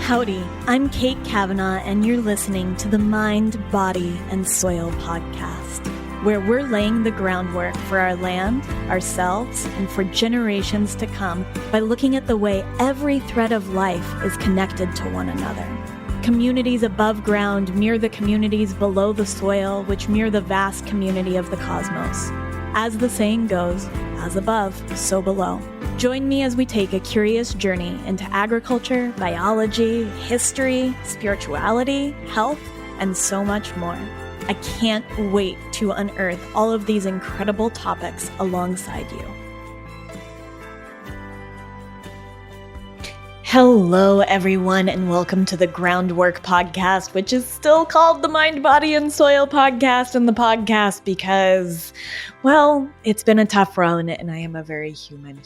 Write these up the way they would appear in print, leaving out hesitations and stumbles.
Howdy, I'm Kate Kavanaugh, and you're listening to the Mind, Body, and Soil podcast, where we're laying the groundwork for our land, ourselves, and for generations to come by looking at the way every thread of life is connected to one another. Communities above ground mirror the communities below the soil, which mirror the vast community of the cosmos. As the saying goes, as above, so below. Join me as we take a curious journey into agriculture, biology, history, spirituality, health, and so much more. I can't wait to unearth all of these incredible topics alongside you. Hello, everyone, and welcome to the Groundwork Podcast, which is still called the Mind, Body, and Soil Podcast, and the podcast because, well, it's been a tough run, and I am a very human.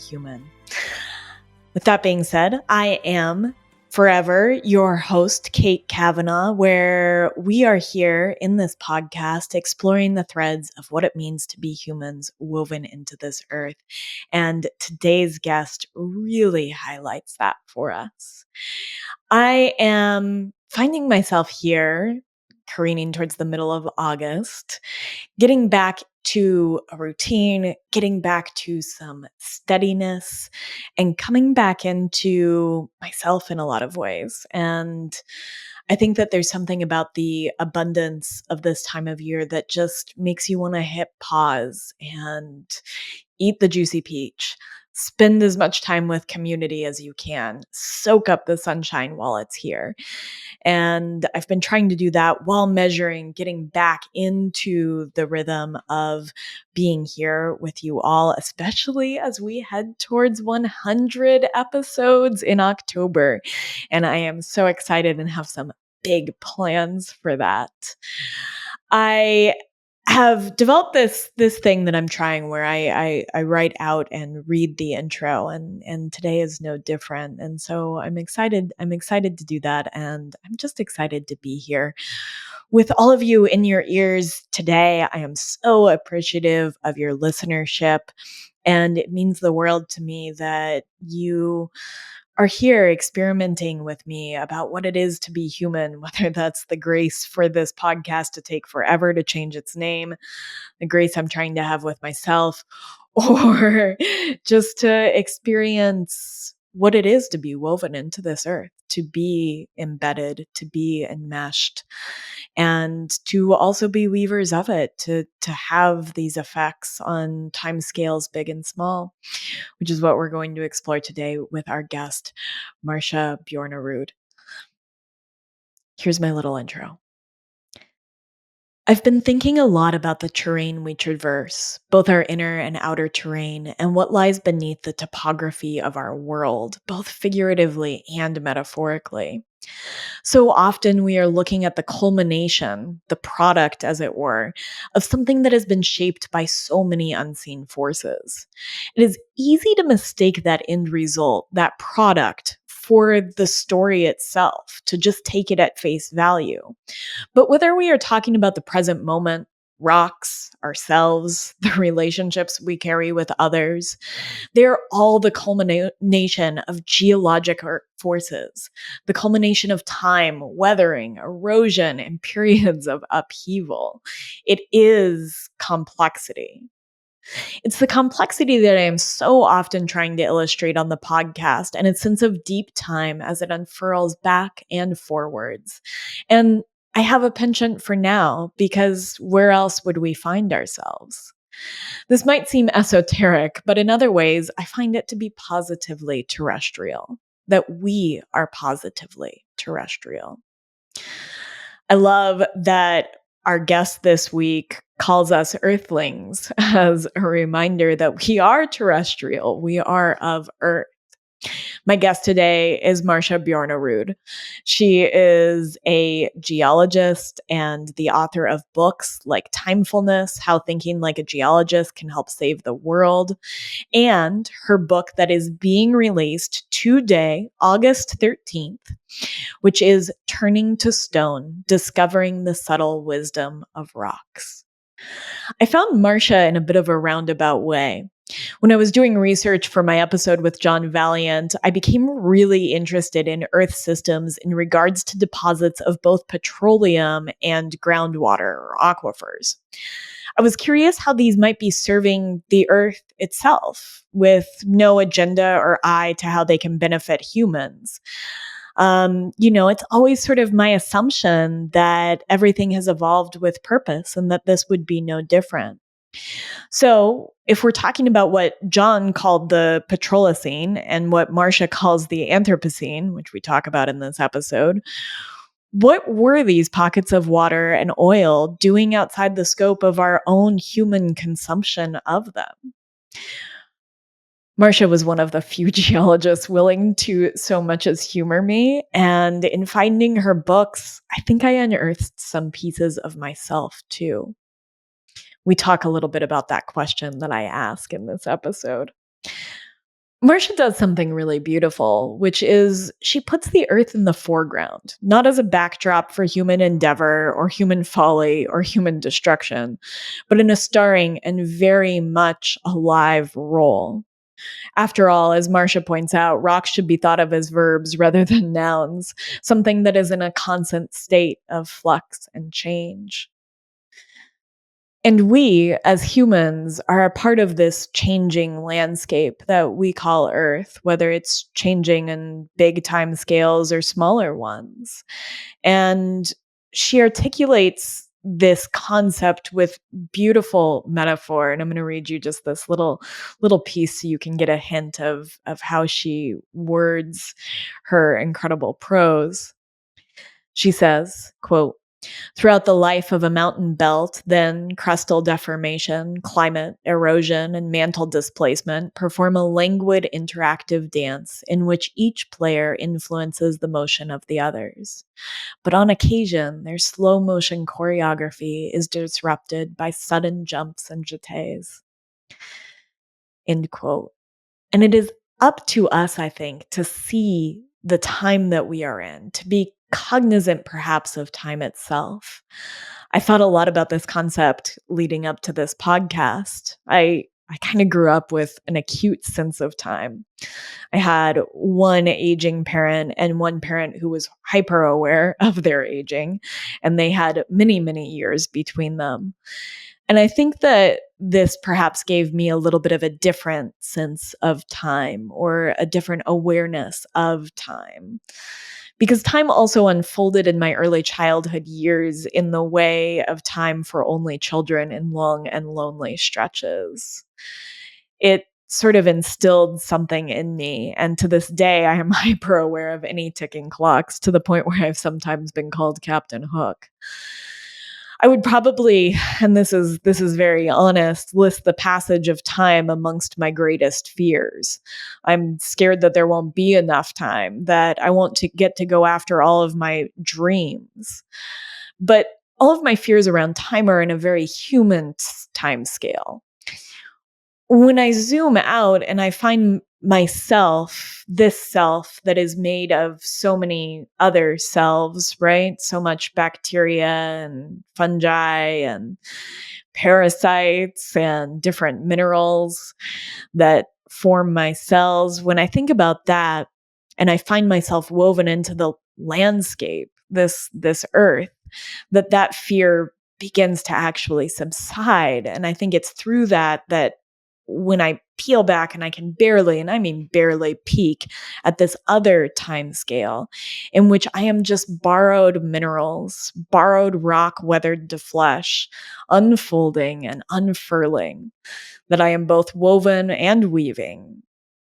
With that being said, I am forever your host, Kate Kavanaugh, where we are here in this podcast exploring the threads of what it means to be humans woven into this earth. And today's guest really highlights that for us. I am finding myself here, careening towards the middle of August, getting back to a routine, getting back to some steadiness, and coming back into myself in a lot of ways. And I think that there's something about the abundance of this time of year that just makes you want to hit pause and eat the juicy peach. Spend as much time with community as you can. Soak up the sunshine while it's here. And I've been trying to do that while measuring, getting back into the rhythm of being here with you all, especially as we head towards 100 episodes in October. And I am so excited and have some big plans for that. I have developed this thing that I'm trying where I write out and read the intro, and today is no different. And so I'm excited to do that, and I'm just excited to be here with all of you in your ears today. I am so appreciative of your listenership, and it means the world to me that you are here experimenting with me about what it is to be human, whether that's the grace for this podcast to take forever to change its name, the grace I'm trying to have with myself, or just to experience what it is to be woven into this earth, to be embedded, to be enmeshed, and to also be weavers of it, to have these effects on timescales big and small, which is what we're going to explore today with our guest, Marcia Bjornerud. Here's my little intro. I've been thinking a lot about the terrain we traverse, both our inner and outer terrain, and what lies beneath the topography of our world, both figuratively and metaphorically. So often we are looking at the culmination, the product, as it were, of something that has been shaped by so many unseen forces. It is easy to mistake that end result, that product, for the story itself, to just take it at face value. But whether we are talking about the present moment, rocks, ourselves, the relationships we carry with others, they're all the culmination of geologic forces, the culmination of time, weathering, erosion, and periods of upheaval. It is complexity. It's the complexity that I am so often trying to illustrate on the podcast, and its sense of deep time as it unfurls back and forwards. And I have a penchant for now, because where else would we find ourselves? This might seem esoteric, but in other ways, I find it to be positively terrestrial, that we are positively terrestrial. I love that our guest this week calls us earthlings as a reminder that we are terrestrial, we are of Earth. My guest today is Marcia Bjornerud. She is a geologist and the author of books like Timefulness, How Thinking Like a Geologist Can Help Save the World, and her book that is being released today, August 13th, which is Turning to Stone, Discovering the Subtle Wisdom of Rocks. I found Marcia in a bit of a roundabout way. When I was doing research for my episode with John Valiant, I became really interested in Earth systems in regards to deposits of both petroleum and groundwater or aquifers. I was curious how these might be serving the Earth itself with no agenda or eye to how they can benefit humans. It's always sort of my assumption that everything has evolved with purpose and that this would be no different. So, if we're talking about what John called the Petrolocene and what Marcia calls the Anthropocene, which we talk about in this episode, what were these pockets of water and oil doing outside the scope of our own human consumption of them? Marcia was one of the few geologists willing to so much as humor me, and in finding her books, I think I unearthed some pieces of myself too. We talk a little bit about that question that I ask in this episode. Marcia does something really beautiful, which is she puts the earth in the foreground, not as a backdrop for human endeavor or human folly or human destruction, but in a starring and very much alive role. After all, as Marcia points out, rocks should be thought of as verbs rather than nouns, something that is in a constant state of flux and change. And we, as humans, are a part of this changing landscape that we call Earth, whether it's changing in big time scales or smaller ones. And she articulates this concept with beautiful metaphor. And I'm going to read you just this little piece so you can get a hint of how she words her incredible prose. She says, quote, "Throughout the life of a mountain belt, then crustal deformation, climate, erosion, and mantle displacement perform a languid interactive dance in which each player influences the motion of the others. But on occasion, their slow motion choreography is disrupted by sudden jumps and jetés." End quote. And it is up to us, I think, to see the time that we are in, to be cognizant perhaps of time itself. I thought a lot about this concept leading up to this podcast. I kind of grew up with an acute sense of time. I had one aging parent and one parent who was hyper aware of their aging, and they had many, many years between them. And I think that this perhaps gave me a little bit of a different sense of time or a different awareness of time. Because time also unfolded in my early childhood years in the way of time for only children in long and lonely stretches. It sort of instilled something in me. And to this day, I am hyper aware of any ticking clocks to the point where I've sometimes been called Captain Hook. I would probably, and this is very honest, list the passage of time amongst my greatest fears. I'm scared that there won't be enough time, that I won't get to go after all of my dreams. But all of my fears around time are in a very human time scale. When I zoom out and I find myself, this self that is made of so many other selves, right? So much bacteria and fungi and parasites and different minerals that form my cells. When I think about that and I find myself woven into the landscape, this earth, that fear begins to actually subside. And I think it's through that when I peel back and I can barely, and I mean barely, peek at this other time scale in which I am just borrowed minerals, borrowed rock weathered to flesh, unfolding and unfurling, that I am both woven and weaving.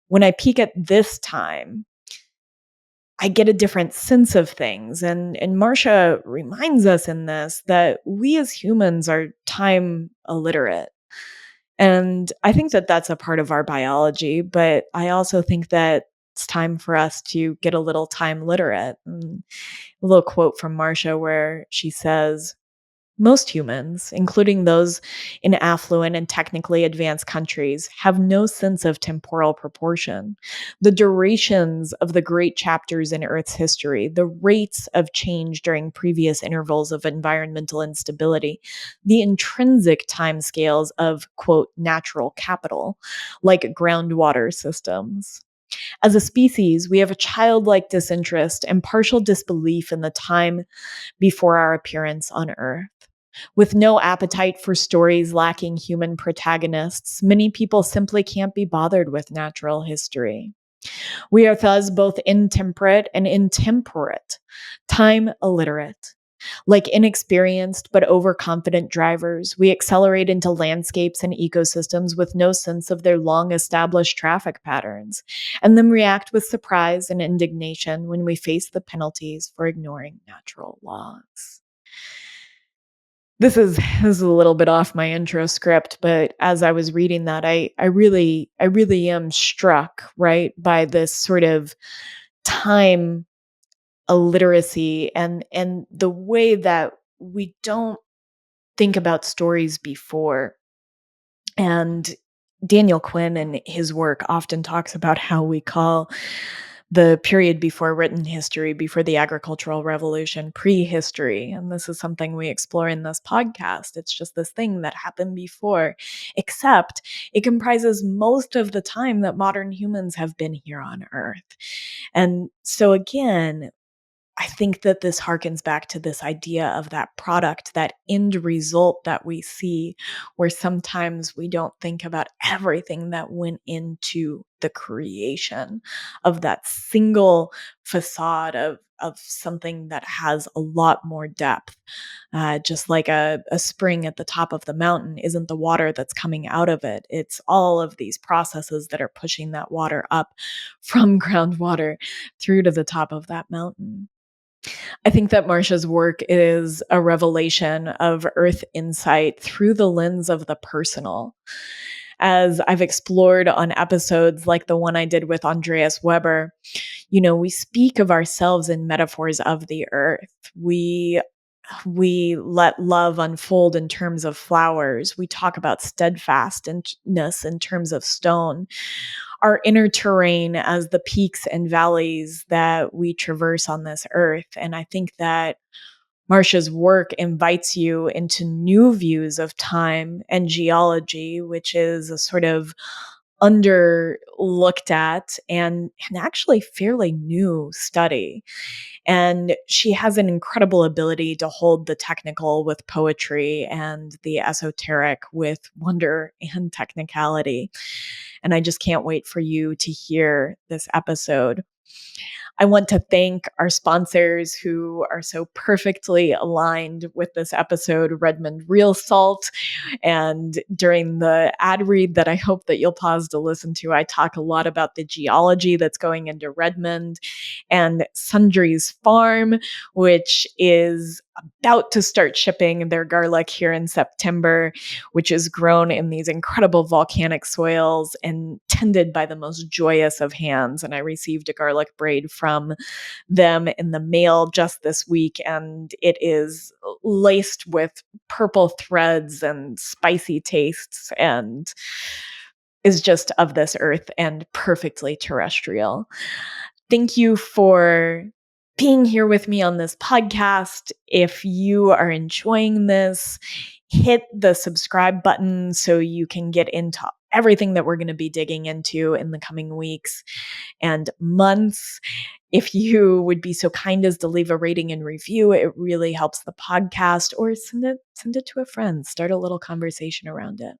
When I peek at this time, I get a different sense of things. And Marcia reminds us in this that we as humans are time illiterate. And I think that that's a part of our biology, but I also think that it's time for us to get a little time literate. And a little quote from Marcia where she says, Most humans, including those in affluent and technically advanced countries, have no sense of temporal proportion. The durations of the great chapters in Earth's history, the rates of change during previous intervals of environmental instability, the intrinsic timescales of, quote, natural capital, like groundwater systems. As a species, we have a childlike disinterest and partial disbelief in the time before our appearance on Earth. With no appetite for stories lacking human protagonists, many people simply can't be bothered with natural history. We are thus both intemperate and intemperate, time illiterate. Like inexperienced but overconfident drivers, we accelerate into landscapes and ecosystems with no sense of their long established traffic patterns, and then react with surprise and indignation when we face the penalties for ignoring natural laws. This is a little bit off my intro script, but as I was reading that, I really am struck, right, by this sort of time illiteracy and the way that we don't think about stories before. And Daniel Quinn in his work often talks about how we call the period before written history, before the agricultural revolution, prehistory. And this is something we explore in this podcast. It's just this thing that happened before, except it comprises most of the time that modern humans have been here on Earth. And so again, I think that this harkens back to this idea of that product, that end result that we see, where sometimes we don't think about everything that went into the creation of that single facade of something that has a lot more depth. Just like a spring at the top of the mountain isn't the water that's coming out of it. It's all of these processes that are pushing that water up from groundwater through to the top of that mountain. I think that Marcia's work is a revelation of Earth insight through the lens of the personal. As I've explored on episodes like the one I did with Andreas Weber, we speak of ourselves in metaphors of the earth. We let love unfold in terms of flowers. We talk about steadfastness in terms of stone. Our inner terrain as the peaks and valleys that we traverse on this earth. And I think that Marcia's work invites you into new views of time and geology, which is a sort of underlooked at and actually fairly new study. And she has an incredible ability to hold the technical with poetry and the esoteric with wonder and technicality. And I just can't wait for you to hear this episode. I want to thank our sponsors who are so perfectly aligned with this episode, Redmond Salt. And during the ad read that I hope that you'll pause to listen to, I talk a lot about the geology that's going into Redmond, and Sundries Farm, which is about to start shipping their garlic here in September, which is grown in these incredible volcanic soils and tended by the most joyous of hands. And I received a garlic braid from them in the mail just this week, and it is laced with purple threads and spicy tastes and is just of this earth and perfectly terrestrial. Thank you for being here with me on this podcast. If you are enjoying this, hit the subscribe button so you can get into everything that we're going to be digging into in the coming weeks and months. If you would be so kind as to leave a rating and review, it really helps the podcast, or send it to a friend. Start a little conversation around it.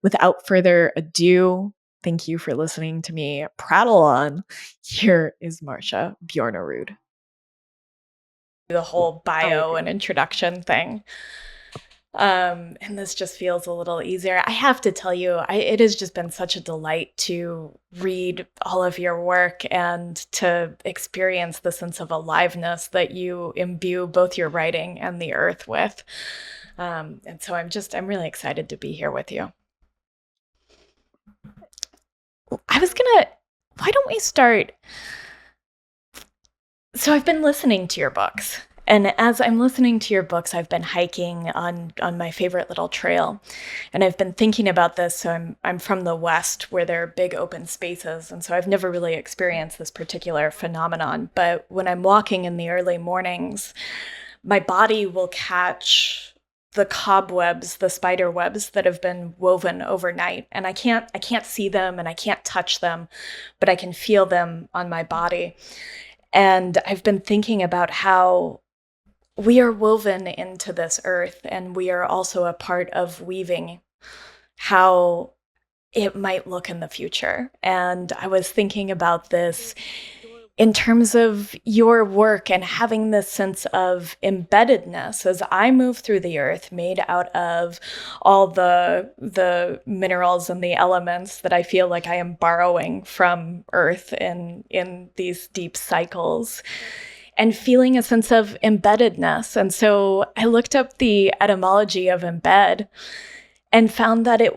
Without further ado, thank you for listening to me prattle on. Here is Marcia Bjornerud. The whole bio and introduction thing. And this just feels a little easier. I have to tell you, it has just been such a delight to read all of your work and to experience the sense of aliveness that you imbue both your writing and the earth with. And so I'm really excited to be here with you. Why don't we start? So I've been listening to your books, And as I'm listening to your books, I've been hiking on my favorite little trail, and I've been thinking about this. So I'm from the West, where there are big open spaces, and so I've never really experienced this particular phenomenon. But when I'm walking in the early mornings, my body will catch the cobwebs, the spider webs that have been woven overnight, and I can't see them and I can't touch them, but I can feel them on my body. And I've been thinking about how we are woven into this earth, and we are also a part of weaving how it might look in the future. And I was thinking about this in terms of your work and having this sense of embeddedness as I move through the earth, made out of all the minerals and the elements that I feel like I am borrowing from earth in these deep cycles, and feeling a sense of embeddedness. And so I looked up the etymology of embed and found that it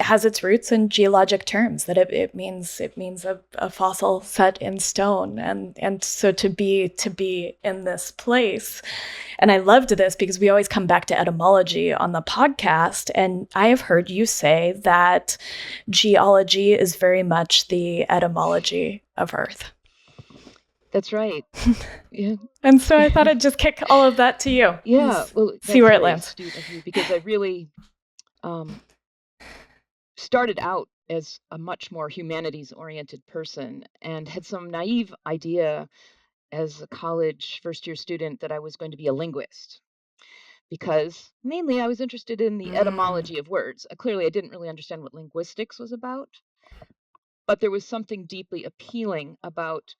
has its roots in geologic terms, that it means a fossil set in stone. And so to be in this place. And I loved this because we always come back to etymology on the podcast. And I have heard you say that geology is very much the etymology of Earth. That's right. Yeah. And so I thought I'd just kick all of that to you. Yeah. Well, see where it very lands. astute of you, because I really started out as a much more humanities-oriented person and had some naive idea as a college first-year student that I was going to be a linguist, because mainly I was interested in the etymology of words. Clearly, I didn't really understand what linguistics was about, but there was something deeply appealing about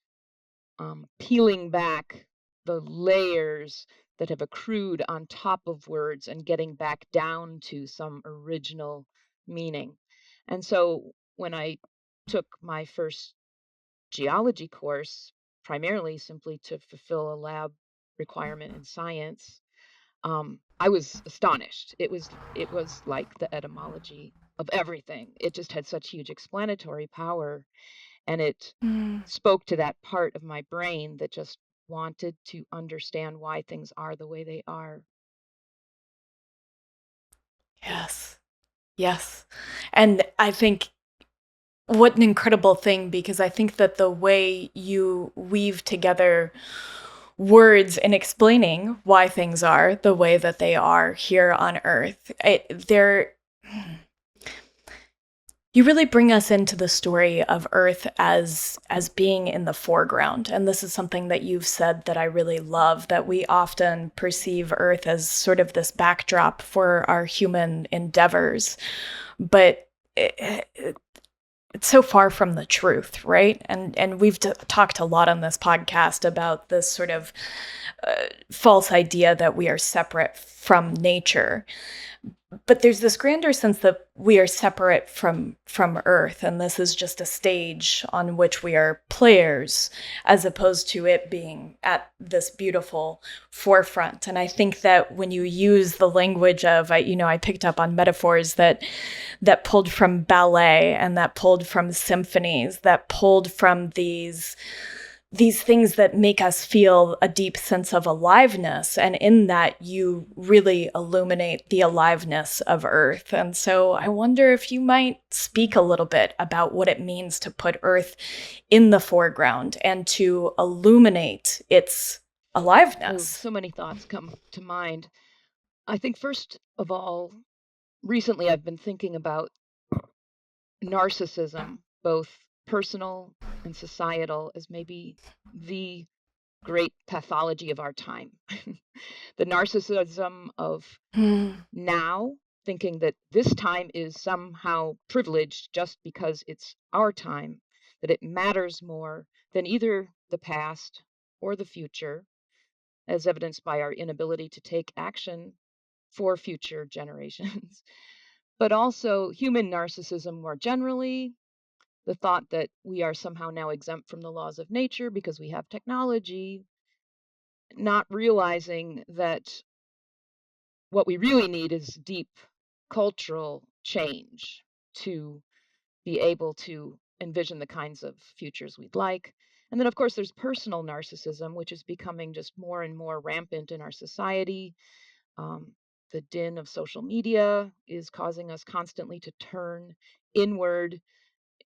peeling back the layers that have accrued on top of words and getting back down to some original meaning. And so when I took my first geology course, primarily simply to fulfill a lab requirement in science, I was astonished. It was like the etymology of everything. It just had such huge explanatory power, and it spoke to that part of my brain that just wanted to understand why things are the way they are. Yes. And I think what an incredible thing, because I think that the way you weave together words in explaining why things are the way that they are here on Earth, you really bring us into the story of Earth as being in the foreground. And this is something that you've said that I really love, that we often perceive Earth as sort of this backdrop for our human endeavors. But it's so far from the truth, right? And we've talked a lot on this podcast about this sort of false idea that we are separate from nature. But there's this grander sense that we are separate from Earth, and this is just a stage on which we are players, as opposed to it being at this beautiful forefront. And I think that when you use the language of, I picked up on metaphors that pulled from ballet and that pulled from symphonies, that pulled from these things that make us feel a deep sense of aliveness. And in that, you really illuminate the aliveness of Earth. And so I wonder if you might speak a little bit about what it means to put Earth in the foreground and to illuminate its aliveness. So many thoughts come to mind. I think, first of all, recently I've been thinking about narcissism, both personal and societal, as maybe the great pathology of our time. The narcissism of now, thinking that this time is somehow privileged just because it's our time, that it matters more than either the past or the future, as evidenced by our inability to take action for future generations. But also human narcissism more generally, the thought that we are somehow now exempt from the laws of nature because we have technology, not realizing that what we really need is deep cultural change to be able to envision the kinds of futures we'd like. And then, of course, there's personal narcissism, which is becoming just more and more rampant in our society. Um, the din of social media is causing us constantly to turn inward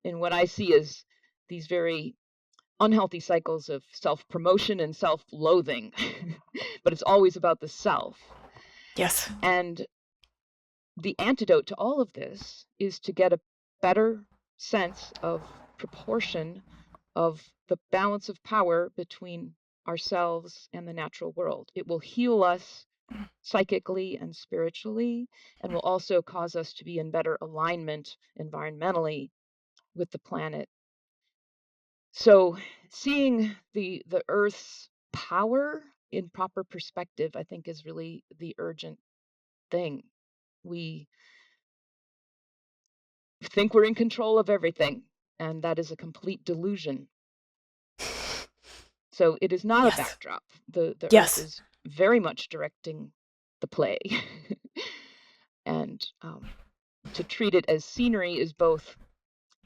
in what I see as these very unhealthy cycles of self-promotion and self-loathing. But it's always about the self. Yes. And the antidote to all of this is to get a better sense of proportion of the balance of power between ourselves and the natural world. It will heal us psychically and spiritually, and will also cause us to be in better alignment environmentally with the planet. So seeing the Earth's power in proper perspective, I think, is really the urgent thing. We think we're in control of everything, and that is a complete delusion. So it is not a Yes. backdrop. The Earth Yes. is very much directing the play. And to treat it as scenery is both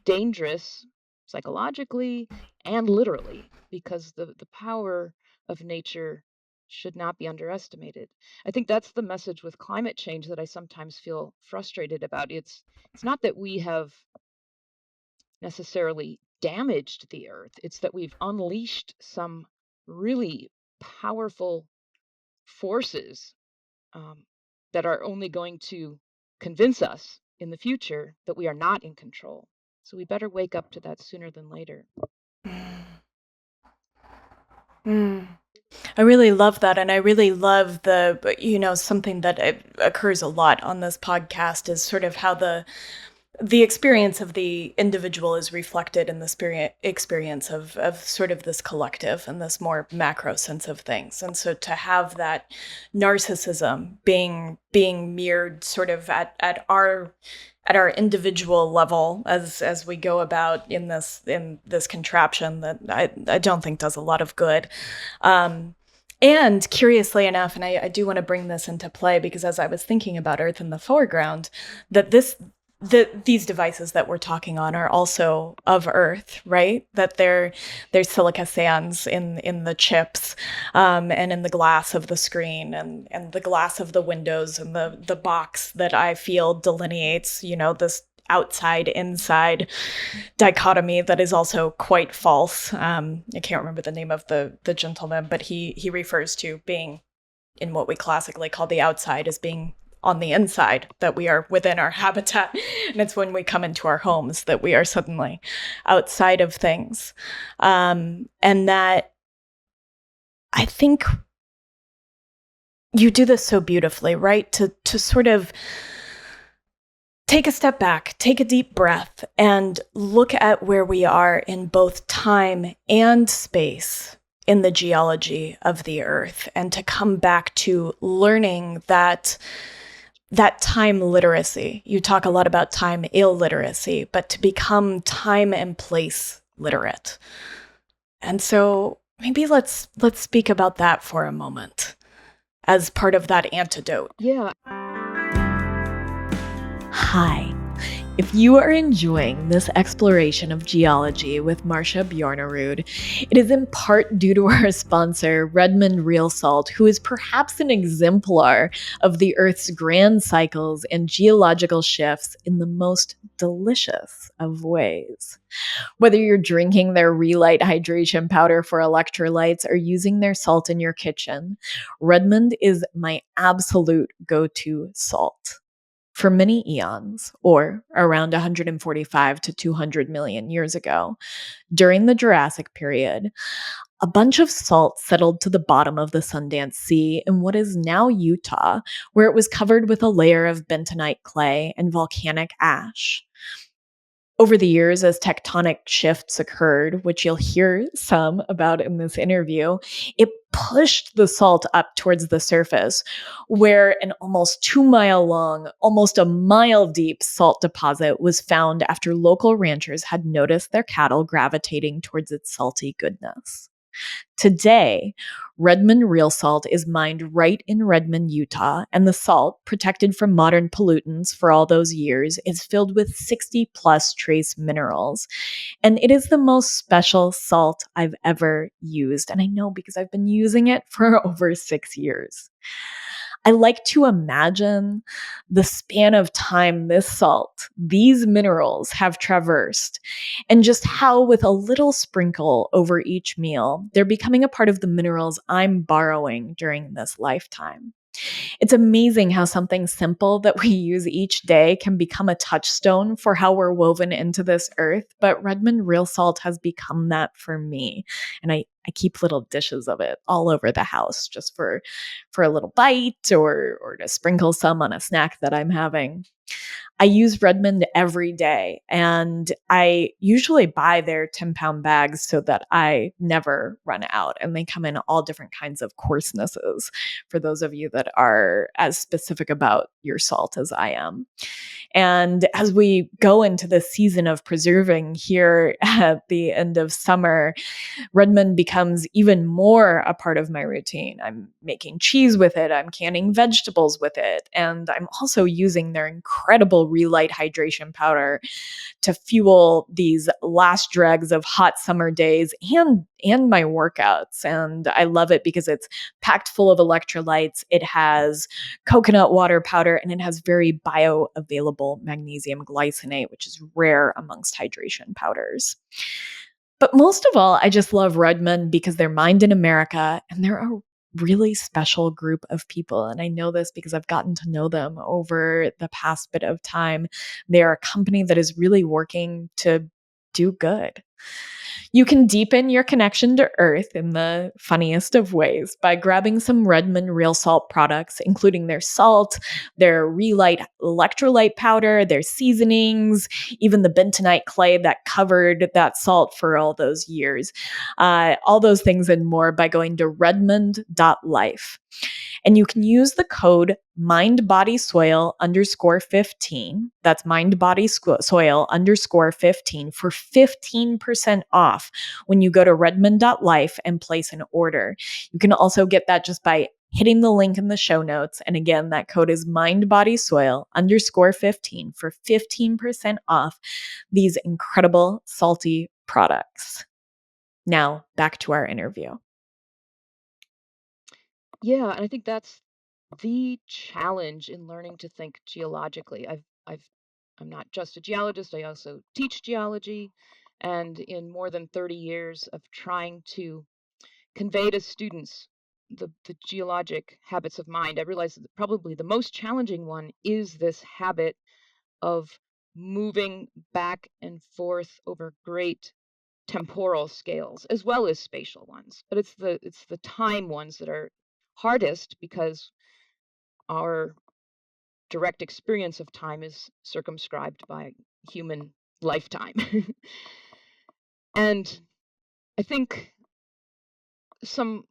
dangerous psychologically and literally, because the power of nature should not be underestimated. I think that's the message with climate change that I sometimes feel frustrated about. It's not that we have necessarily damaged the earth, it's that we've unleashed some really powerful forces that are only going to convince us in the future that we are not in control. So we better wake up to that sooner than later. Mm. I really love that. And I really love something that occurs a lot on this podcast is sort of how the experience of the individual is reflected in the experience of sort of this collective and this more macro sense of things. And so to have that narcissism being mirrored sort of at our individual level as we go about in this contraption that I don't think does a lot of good. And curiously enough, and I do want to bring this into play because as I was thinking about Earth in the foreground, that these devices that we're talking on are also of Earth, right? That there's silica sands in the chips, and in the glass of the screen, and the glass of the windows, and the box that I feel delineates, this outside inside dichotomy that is also quite false. I can't remember the name of the gentleman, but he refers to being in what we classically call the outside as being on the inside, that we are within our habitat. And it's when we come into our homes that we are suddenly outside of things. And that I think you do this so beautifully, right? To sort of take a step back, take a deep breath, and look at where we are in both time and space in the geology of the Earth, and to come back to learning that time literacy. You talk a lot about time illiteracy, but to become time and place literate. And so maybe let's speak about that for a moment as part of that antidote. Yeah. Hi. If you are enjoying this exploration of geology with Marcia Bjornerud, it is in part due to our sponsor, Redmond Salt, who is perhaps an exemplar of the Earth's grand cycles and geological shifts in the most delicious of ways. Whether you're drinking their Relight hydration powder for electrolytes or using their salt in your kitchen, Redmond is my absolute go-to salt. For many eons, or around 145 to 200 million years ago, during the Jurassic period, a bunch of salt settled to the bottom of the Sundance Sea in what is now Utah, where it was covered with a layer of bentonite clay and volcanic ash. Over the years, as tectonic shifts occurred, which you'll hear some about in this interview, it pushed the salt up towards the surface, where an almost 2-mile long, almost a mile deep salt deposit was found after local ranchers had noticed their cattle gravitating towards its salty goodness. Today, Redmond real salt is mined right in Redmond, Utah, and the salt, protected from modern pollutants for all those years, is filled with 60 plus trace minerals. And it is the most special salt I've ever used. And I know because I've been using it for over 6 years. I like to imagine the span of time this salt, these minerals have traversed, and just how, with a little sprinkle over each meal, they're becoming a part of the minerals I'm borrowing during this lifetime. It's amazing how something simple that we use each day can become a touchstone for how we're woven into this earth. But Redmond Real Salt has become that for me. And I keep little dishes of it all over the house just for a little bite or to sprinkle some on a snack that I'm having. I use Redmond every day, and I usually buy their 10-pound bags so that I never run out. And they come in all different kinds of coarsenesses for those of you that are as specific about your salt as I am. And as we go into the season of preserving here at the end of summer, Redmond becomes even more a part of my routine. I'm making cheese with it, I'm canning vegetables with it, and I'm also using their incredible Relight hydration powder to fuel these last dregs of hot summer days and my workouts. And I love it because it's packed full of electrolytes. It has coconut water powder, and it has very bioavailable magnesium glycinate, which is rare amongst hydration powders. But most of all, I just love Redmond because they're mined in America and they're a really special group of people. And I know this because I've gotten to know them over the past bit of time. They're a company that is really working to do good. You can deepen your connection to Earth in the funniest of ways by grabbing some Redmond Real Salt products, including their salt, their Relight electrolyte powder, their seasonings, even the bentonite clay that covered that salt for all those years. All those things and more by going to redmond.life. And you can use the code mindbodysoil_15. That's mindbodysoil_15 for 15% off when you go to redmond.life and place an order. You can also get that just by hitting the link in the show notes. And again, that code is mindbodysoil_15 for 15% off these incredible salty products. Now, back to our interview. Yeah, and I think that's the challenge in learning to think geologically. I'm not just a geologist, I also teach geology. And in more than 30 years of trying to convey to students the geologic habits of mind, I realized that probably the most challenging one is this habit of moving back and forth over great temporal scales as well as spatial ones. But it's the time ones that are hardest because our direct experience of time is circumscribed by human lifetime. And I think some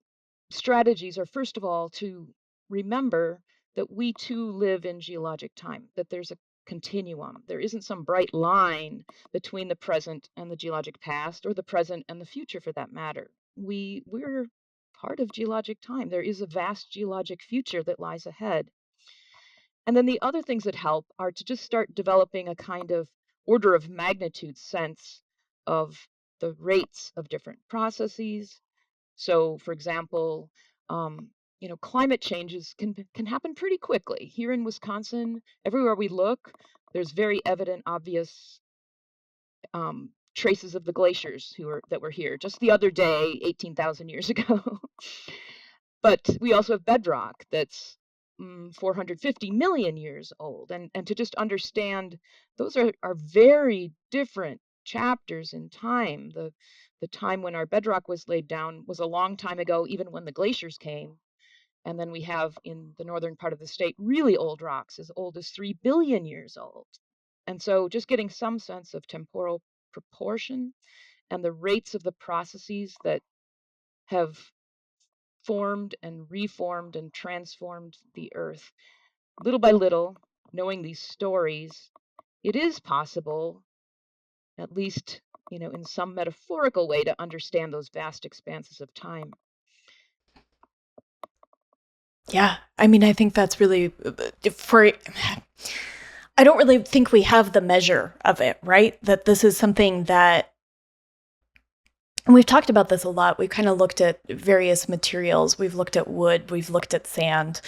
strategies are, first of all, to remember that we too live in geologic time, that there's a continuum. There isn't some bright line between the present and the geologic past, or the present and the future for that matter. We're part of geologic time. There is a vast geologic future that lies ahead. And then the other things that help are to just start developing a kind of order of magnitude sense of the rates of different processes. So, for example, climate changes can happen pretty quickly. Here in Wisconsin, everywhere we look, there's very evident, obvious traces of the glaciers that were here just the other day, 18,000 years ago. But we also have bedrock that's 450 million years old. And to just understand, those are very different chapters in time. The time when our bedrock was laid down was a long time ago, even when the glaciers came. And then we have in the northern part of the state really old rocks, as old as 3 billion years old. And so just getting some sense of temporal proportion and the rates of the processes that have formed and reformed and transformed the earth. Little by little, knowing these stories, it is possible, at least in some metaphorical way to understand those vast expanses of time. Yeah, I mean, I think that's really I don't really think we have the measure of it, right? That this is something that, and we've talked about this a lot. We've kind of looked at various materials. We've looked at wood. We've looked at sand.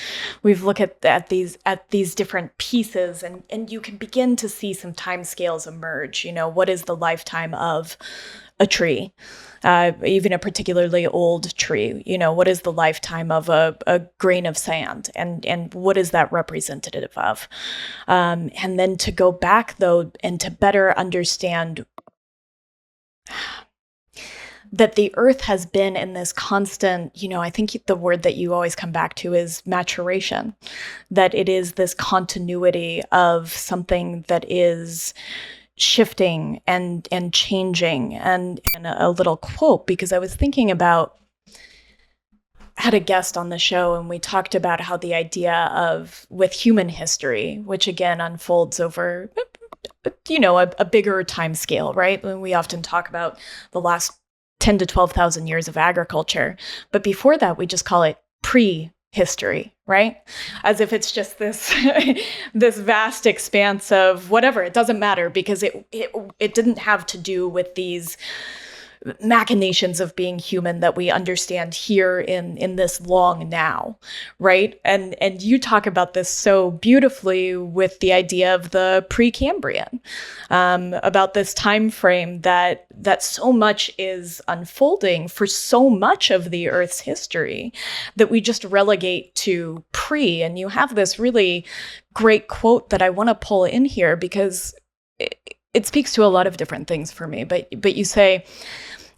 We've looked at these different pieces, and you can begin to see some time scales emerge. What is the lifetime of a tree, even a particularly old tree? What is the lifetime of a grain of sand, and what is that representative of? And then to go back though, and to better understand that the earth has been in this constant, I think the word that you always come back to is maturation, that it is this continuity of something that is shifting and changing. And a little quote, because I was thinking about, had a guest on the show, and we talked about how the idea of, with human history, which again unfolds over a bigger time scale, right? We often talk about the last 10 to 12,000 years of agriculture. But before that, we just call it prehistory, right? As if it's just this this vast expanse of whatever. It doesn't matter, because it didn't have to do with these machinations of being human that we understand here in this long now, right? And you talk about this so beautifully with the idea of the Precambrian, about this time frame that so much is unfolding for so much of the Earth's history that we just relegate to pre. And you have this really great quote that I want to pull in here, because it speaks to a lot of different things for me. But you say,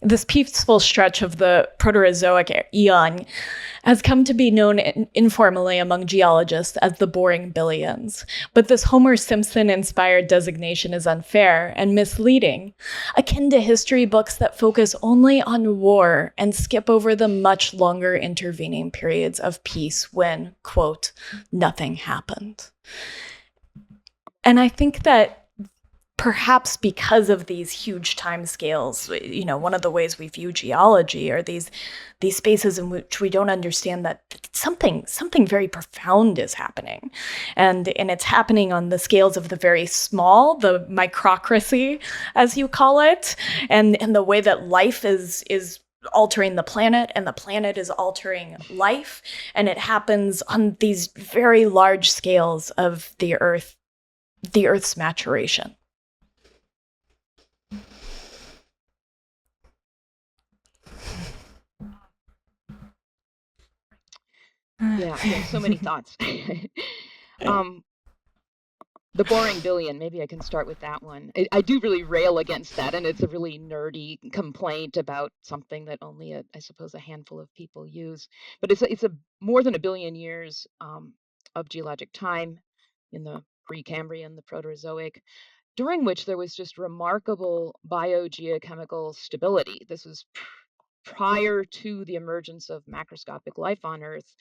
this peaceful stretch of the Proterozoic eon has come to be known informally among geologists as the boring billions. But this Homer Simpson-inspired designation is unfair and misleading, akin to history books that focus only on war and skip over the much longer intervening periods of peace when, quote, nothing happened. And I think that perhaps because of these huge time scales, one of the ways we view geology are these spaces in which we don't understand that something very profound is happening. And it's happening on the scales of the very small, the microcracy, as you call it, and the way that life is altering the planet, and the planet is altering life. And it happens on these very large scales of the Earth's maturation. Yeah, so many thoughts. The boring billion, maybe I can start with that one. I do really rail against that, and it's a really nerdy complaint about something that only, I suppose, a handful of people use. But it's a more than a billion years of geologic time in the Precambrian, the Proterozoic, during which there was just remarkable biogeochemical stability. This was prior to the emergence of macroscopic life on Earth.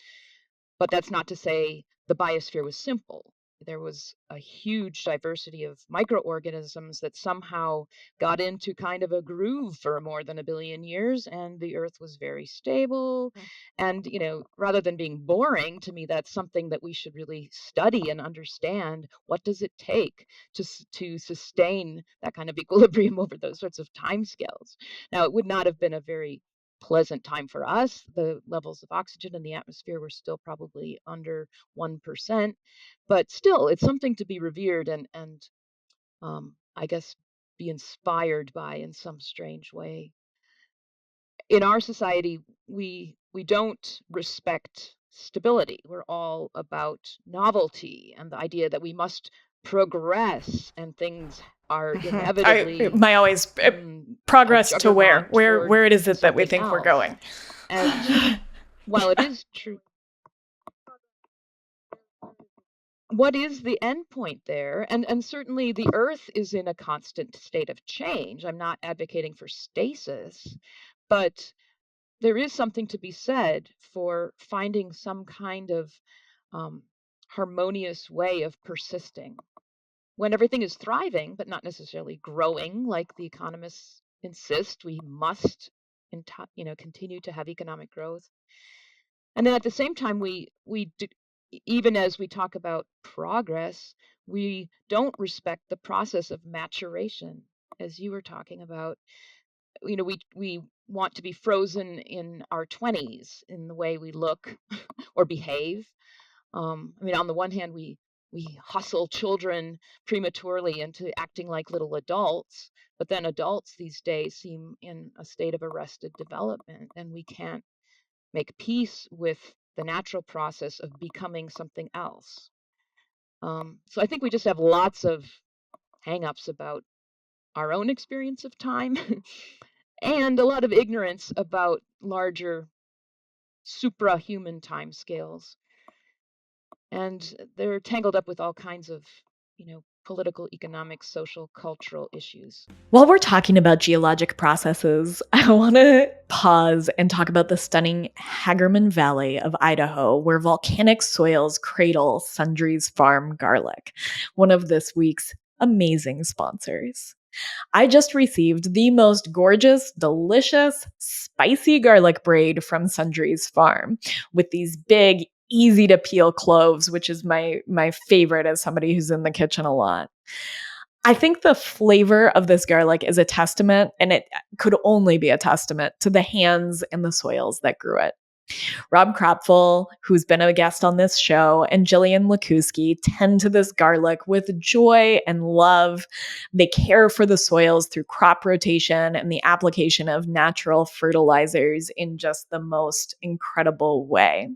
But that's not to say the biosphere was simple. There was a huge diversity of microorganisms that somehow got into kind of a groove for more than a billion years, and the Earth was very stable. And, rather than being boring, to me, that's something that we should really study and understand. What does it take to sustain that kind of equilibrium over those sorts of timescales? Now, it would not have been a very pleasant time for us. The levels of oxygen in the atmosphere were still probably under 1%, but still, it's something to be revered and I guess be inspired by in some strange way. In our society, we don't respect stability. We're all about novelty and the idea that we must progress, and things are inevitably my always progress to where it is it that we think we're going. And while it is true, what is the end point there? And certainly the Earth is in a constant state of change. I'm not advocating for stasis, but there is something to be said for finding some kind of harmonious way of persisting when everything is thriving, but not necessarily growing like the economists insist we must, continue to have economic growth. And then at the same time, we do, even as we talk about progress, we don't respect the process of maturation, as you were talking about. We want to be frozen in our 20s in the way we look or behave. On the one hand, we hustle children prematurely into acting like little adults, but then adults these days seem in a state of arrested development, and we can't make peace with the natural process of becoming something else. So I think we just have lots of hangups about our own experience of time and a lot of ignorance about larger suprahuman timescales. And they're tangled up with all kinds of, political, economic, social, cultural issues. While we're talking about geologic processes, I want to pause and talk about the stunning Hagerman Valley of Idaho, where volcanic soils cradle Sundries Farm garlic, one of this week's amazing sponsors. I just received the most gorgeous, delicious, spicy garlic braid from Sundries Farm with these big, easy to peel cloves, which is my favorite as somebody who's in the kitchen a lot. I think the flavor of this garlic is a testament, and it could only be a testament to the hands and the soils that grew it. Rob Kropfel, who's been a guest on this show, and Jillian Lakuski tend to this garlic with joy and love. They care for the soils through crop rotation and the application of natural fertilizers in just the most incredible way.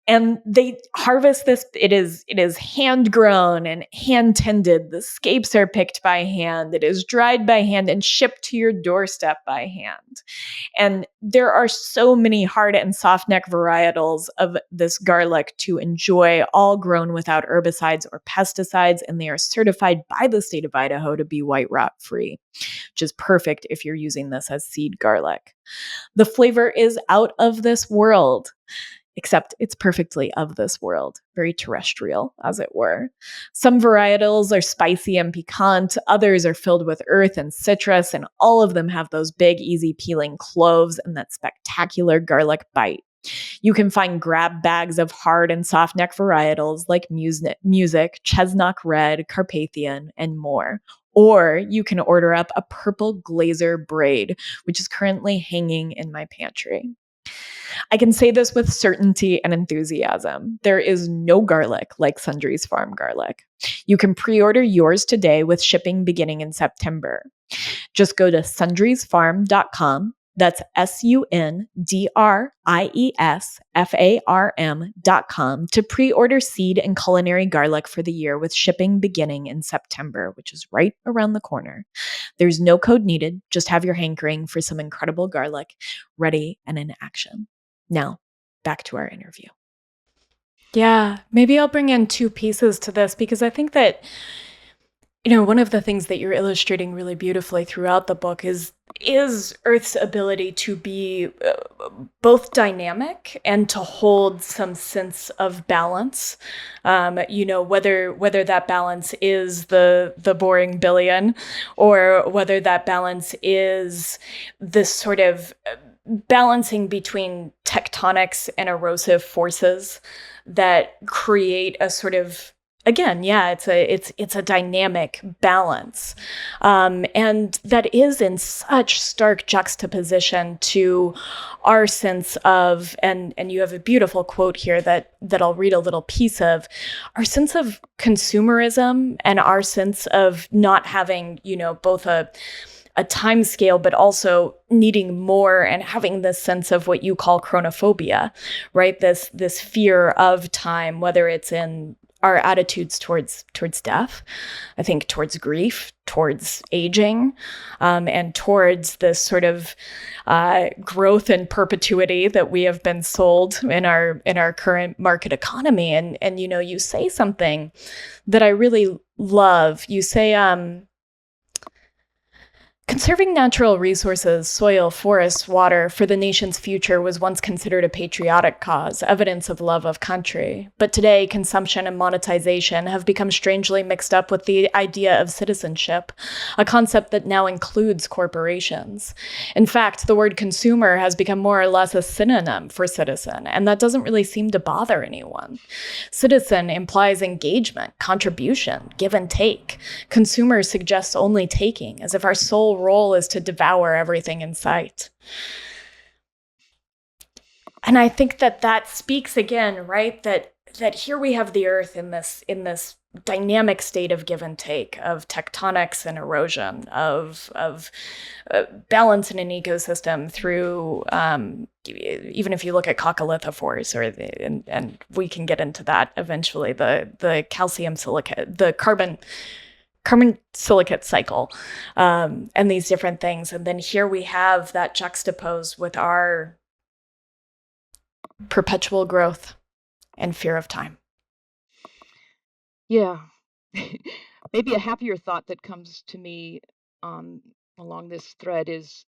And they harvest this. It is hand grown and hand tended. The scapes are picked by hand. It is dried by hand and shipped to your doorstep by hand. And there are so many hard and soft neck varietals of this garlic to enjoy, all grown without herbicides or pesticides. And they are certified by the state of Idaho to be white rot free, which is perfect if you're using this as seed garlic. The flavor is out of this world. Except it's perfectly of this world, very terrestrial, as it were. Some varietals are spicy and piquant, others are filled with earth and citrus, and all of them have those big, easy peeling cloves and that spectacular garlic bite. You can find grab bags of hard and soft neck varietals like Music, Chestnut Red, Carpathian, and more. Or you can order up a purple glazer braid, which is currently hanging in my pantry. I can say this with certainty and enthusiasm. There is no garlic like Sundries Farm garlic. You can pre-order yours today with shipping beginning in September. Just go to sundriesfarm.com. That's SUNDRIESFARM.com to pre-order seed and culinary garlic for the year with shipping beginning in September, which is right around the corner. There's no code needed. Just have your hankering for some incredible garlic ready and in action. Now, back to our interview. Yeah, maybe I'll bring in two pieces to this because I think that, one of the things that you're illustrating really beautifully throughout the book is Earth's ability to be both dynamic and to hold some sense of balance. Whether that balance is the boring billion, or whether that balance is this sort of balancing between tectonics and erosive forces that create a sort of, again, it's a dynamic balance, and that is in such stark juxtaposition to our sense of, and you have a beautiful quote here that I'll read a little piece of, our sense of consumerism and our sense of not having, both a time scale, but also needing more and having this sense of what you call chronophobia, right? This fear of time, whether it's in our attitudes towards death, I think towards grief, towards aging, and towards this sort of growth and perpetuity that we have been sold in our current market economy. And you say something that I really love. You say, Conserving natural resources, soil, forests, water, for the nation's future was once considered a patriotic cause, evidence of love of country. But today, consumption and monetization have become strangely mixed up with the idea of citizenship, a concept that now includes corporations. In fact, the word consumer has become more or less a synonym for citizen, and that doesn't really seem to bother anyone. Citizen implies engagement, contribution, give and take. Consumer suggests only taking, as if our sole role is to devour everything in sight. And I think that speaks again, right? That here we have the earth in this dynamic state of give and take, of tectonics and erosion, of balance in an ecosystem through even if you look at coccolithophores, and we can get into that eventually, the calcium silicate, the carbon silicate cycle, and these different things. And then here we have that juxtaposed with our perpetual growth and fear of time. Yeah. Maybe a happier thought that comes to me along this thread is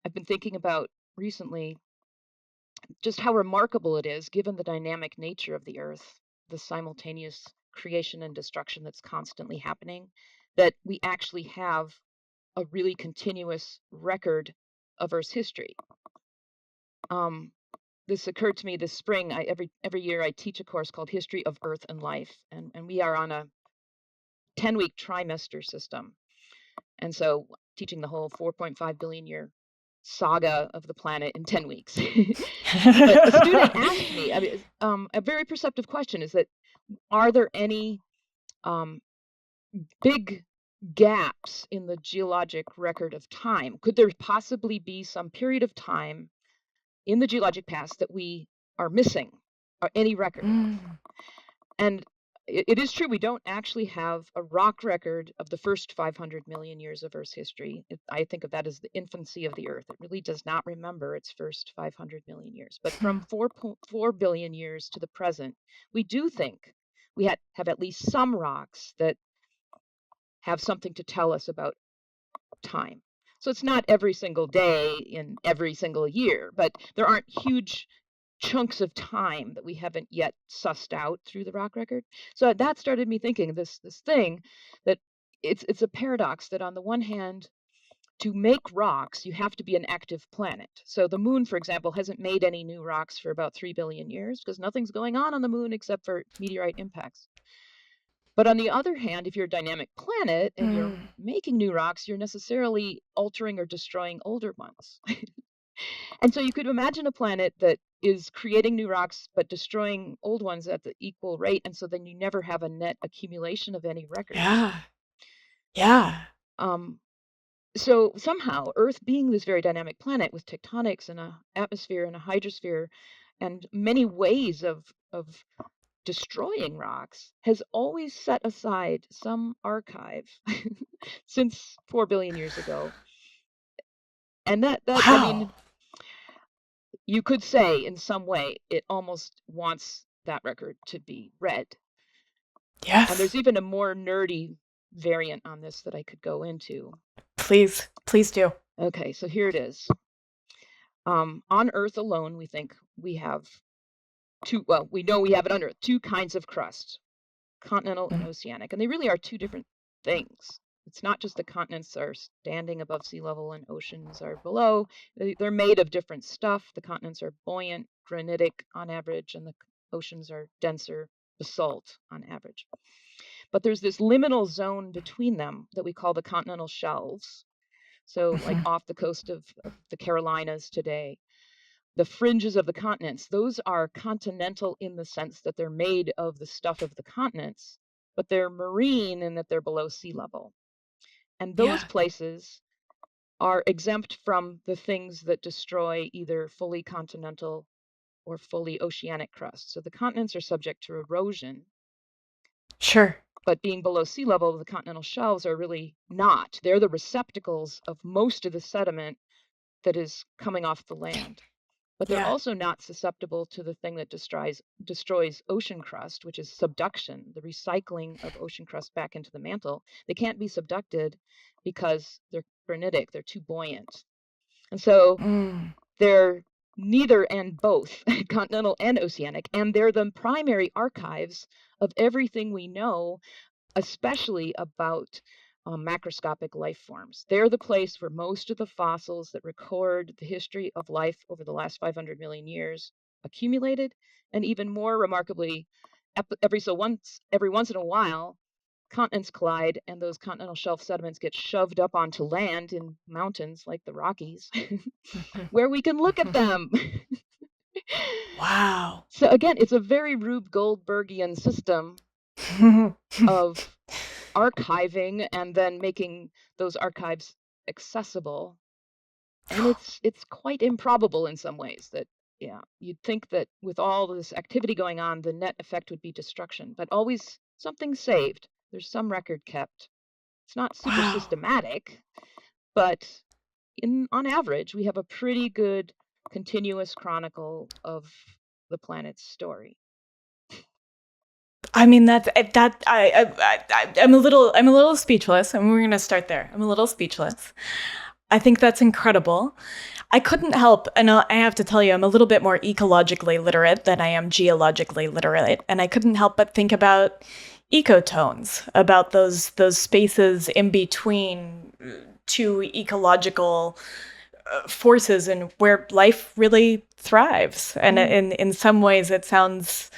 I've been thinking about recently just how remarkable it is, given the dynamic nature of the earth, the simultaneous creation and destruction that's constantly happening, that we actually have a really continuous record of Earth's history. This occurred to me this spring. Every year I teach a course called History of Earth and Life, and we are on a 10-week trimester system. And so teaching the whole 4.5 billion year saga of the planet in 10 weeks. But a student asked me, a very perceptive question is that, are there any big gaps in the geologic record of time? Could there possibly be some period of time in the geologic past that we are missing, or any record? And it is true, we don't actually have a rock record of the first 500 million years of Earth's history. I think of that as the infancy of the Earth. It really does not remember its first 500 million years. But from 4.4 billion years to the present, we do think we have at least some rocks that have something to tell us about time. So it's not every single day in every single year, but there aren't huge chunks of time that we haven't yet sussed out through the rock record. So that started me thinking this thing that it's a paradox that on the one hand, to make rocks, you have to be an active planet. So the moon, for example, hasn't made any new rocks for about 3 billion years because nothing's going on the moon except for meteorite impacts. But on the other hand, if you're a dynamic planet and you're making new rocks, you're necessarily altering or destroying older ones. And so you could imagine a planet that is creating new rocks but destroying old ones at the equal rate, and so then you never have a net accumulation of any records. Yeah. So somehow Earth, being this very dynamic planet with tectonics and an atmosphere and a hydrosphere and many ways of destroying rocks, has always set aside some archive since 4 billion years ago. And that Wow. I mean, you could say in some way it almost wants that record to be read. Yes. And there's even a more nerdy variant on this that I could go into. Please do. Okay, so here it is. On Earth alone, we think we have we know we have it under two kinds of crust, continental and oceanic, and they really are two different things. It's not just the continents are standing above sea level and oceans are below. They're made of different stuff. The continents are buoyant, granitic on average, and the oceans are denser basalt on average. But there's this liminal zone between them that we call the continental shelves. So like off the coast of the Carolinas today, the fringes of the continents, those are continental in the sense that they're made of the stuff of the continents, but they're marine in that they're below sea level. And those places are exempt from the things that destroy either fully continental or fully oceanic crust. So the continents are subject to erosion. Sure. But being below sea level, the continental shelves are really not. They're the receptacles of most of the sediment that is coming off the land. But they're also not susceptible to the thing that destroys ocean crust, which is subduction, the recycling of ocean crust back into the mantle. They can't be subducted because granitic, they're too buoyant. And so they're neither and both, continental and oceanic, and they're the primary archives of everything we know, especially about macroscopic life forms. They're the place where most of the fossils that record the history of life over the last 500 million years accumulated, and even more remarkably, every once in a while, continents collide and those continental shelf sediments get shoved up onto land in mountains like the Rockies, where we can look at them. Wow. So again, it's a very Rube Goldbergian system of archiving and then making those archives accessible. And it's quite improbable in some ways that, yeah, you'd think that with all this activity going on, the net effect would be destruction, but always something saved. There's some record kept. It's not super Wow. systematic, but on average, we have a pretty good continuous chronicle of the planet's story. I mean, I'm a little speechless, and we're gonna start there. I'm a little speechless. I think that's incredible. I couldn't help, and I have to tell you, I'm a little bit more ecologically literate than I am geologically literate, and I couldn't help but think about ecotones, about those spaces in between two ecological forces and where life really thrives. And in some ways, it sounds.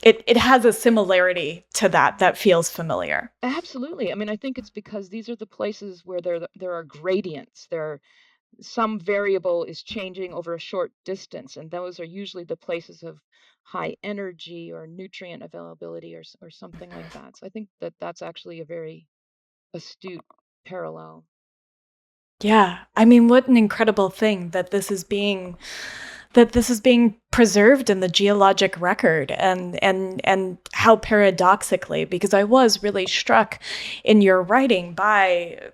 It has a similarity to that feels familiar. Absolutely. I mean, I think it's because these are the places where there are gradients. Some variable is changing over a short distance, and those are usually the places of high energy or nutrient availability or something like that. So I think that that's actually a very astute parallel. Yeah. I mean, what an incredible thing that this is being preserved in the geologic record, and how paradoxically, because I was really struck in your writing by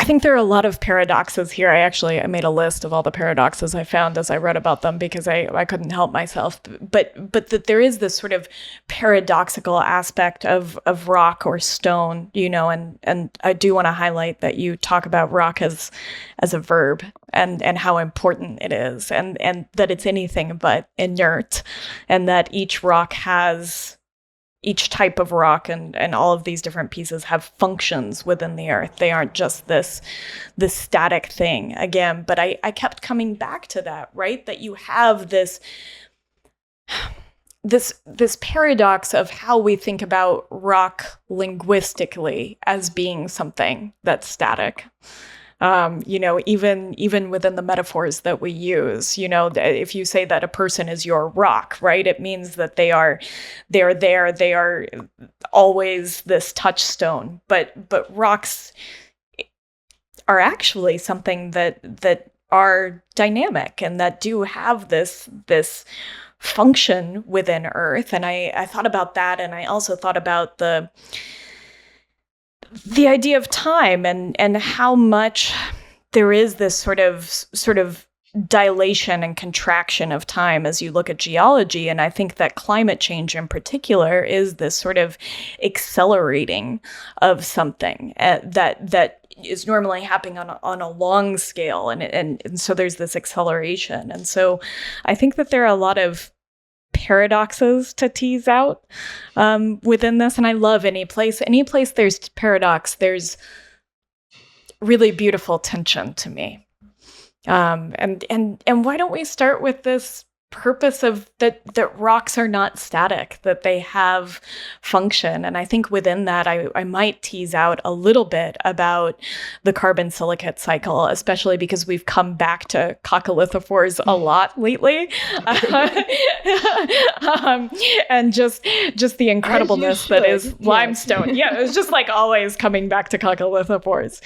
I think there are a lot of paradoxes here. I made a list of all the paradoxes I found as I read about them because I couldn't help myself. But that there is this sort of paradoxical aspect of rock or stone, and I do want to highlight that you talk about rock as a verb and how important it is, and that it's anything but inert, and that each type of rock and all of these different pieces have functions within the earth. They aren't just this static thing again. But I kept coming back to that, right? That you have this paradox of how we think about rock linguistically as being something that's static. Even within the metaphors that we use, if you say that a person is your rock, right, it means that they are always this touchstone. But rocks are actually something that are dynamic and that do have this function within Earth. And I thought about that, and I also thought about the idea of time and how much there is this sort of dilation and contraction of time as you look at geology. And I think that climate change in particular is this sort of accelerating of something that is normally happening on a long scale. And so there's this acceleration. And so I think that there are a lot of paradoxes to tease out within this, and I love any place there's paradox, there's really beautiful tension to me. And why don't we start with this purpose of that rocks are not static, that they have function. And I think within that, I might tease out a little bit about the carbon silicate cycle, especially because we've come back to coccolithophores a lot lately. And just the incredibleness that is limestone. Yeah, it's just like always coming back to coccolithophores.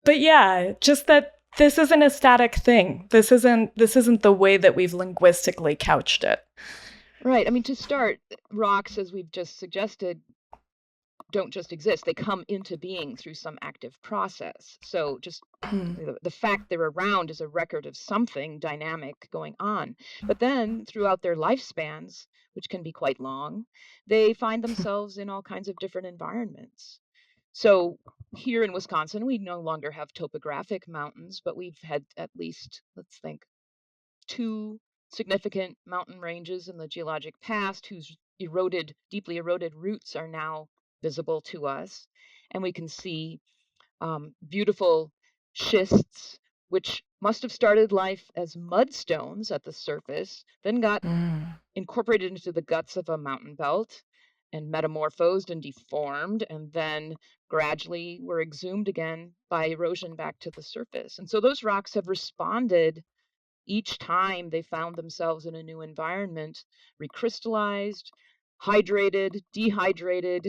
But yeah, just that this isn't a static thing. This isn't the way that we've linguistically couched it. Right. I mean, to start, rocks, as we've just suggested, don't just exist. They come into being through some active process. So just the fact they're around is a record of something dynamic going on. But then throughout their lifespans, which can be quite long, they find themselves in all kinds of different environments. So here in Wisconsin, we no longer have topographic mountains, but we've had at least, let's think, 2 significant mountain ranges in the geologic past whose deeply eroded roots are now visible to us. And we can see beautiful schists, which must have started life as mudstones at the surface, then got incorporated into the guts of a mountain belt and metamorphosed and deformed, and then gradually were exhumed again by erosion back to the surface. And so those rocks have responded each time they found themselves in a new environment, recrystallized, hydrated, dehydrated,